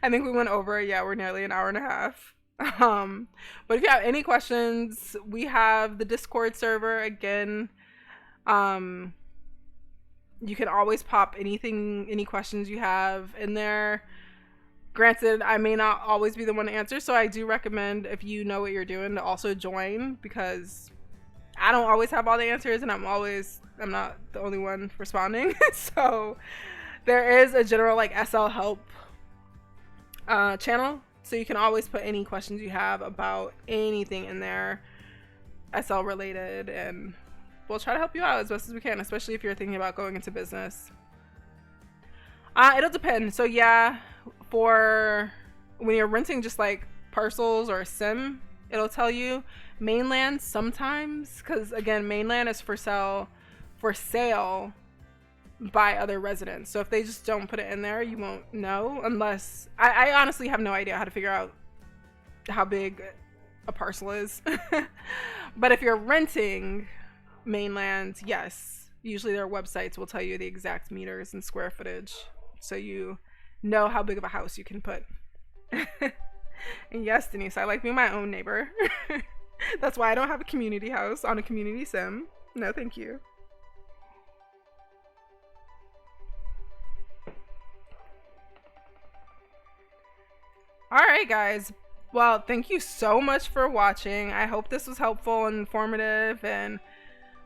I think we went over, yeah, we're nearly an hour and a half. But if you have any questions, we have the Discord server again. You can always pop any questions you have in there. Granted, I may not always be the one to answer, so I do recommend, if you know what you're doing, to also join, because I don't always have all the answers and I'm not the only one responding. So there is a general like SL help channel. So you can always put any questions you have about anything in there, SL related, and we'll try to help you out as best as we can, especially if you're thinking about going into business. It'll depend. So yeah, for when you're renting just like parcels or a sim, it'll tell you. Mainland sometimes, because again, Mainland is for sale by other residents. So if they just don't put it in there, you won't know, unless I honestly have no idea how to figure out how big a parcel is. But if you're renting Mainland, yes, usually their websites will tell you the exact meters and square footage, so you know how big of a house you can put. And yes, Denise, I like being my own neighbor. That's why I don't have a community house on a community sim. No, thank you. All right, guys, Well, thank you so much for watching. I hope this was helpful and informative, and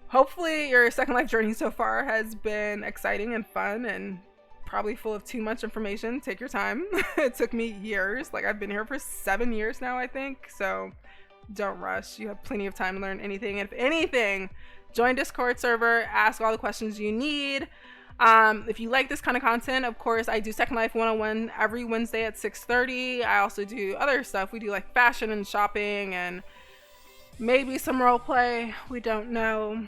hopefully your Second Life journey so far has been exciting and fun and probably full of too much information. Take your time. It took me years. Like, I've been here for 7 years now, I think. So don't rush. You have plenty of time to learn anything. And if anything, join Discord server, ask all the questions you need. If you like this kind of content, of course, I do Second Life 101 every Wednesday at 6:30. I also do other stuff. We do like fashion and shopping and maybe some role play. We don't know.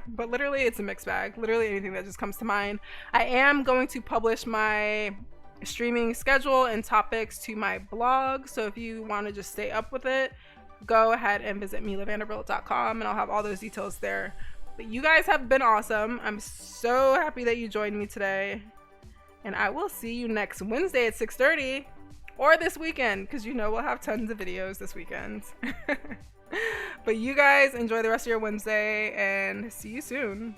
But literally, it's a mixed bag. Literally anything that just comes to mind. I am going to publish my streaming schedule and topics to my blog. So if you want to just stay up with it, go ahead and visit MeelaVanderbuilt.com and I'll have all those details there. But you guys have been awesome. I'm so happy that you joined me today. And I will see you next Wednesday at 6:30 or this weekend, because you know we'll have tons of videos this weekend. But you guys enjoy the rest of your Wednesday and see you soon.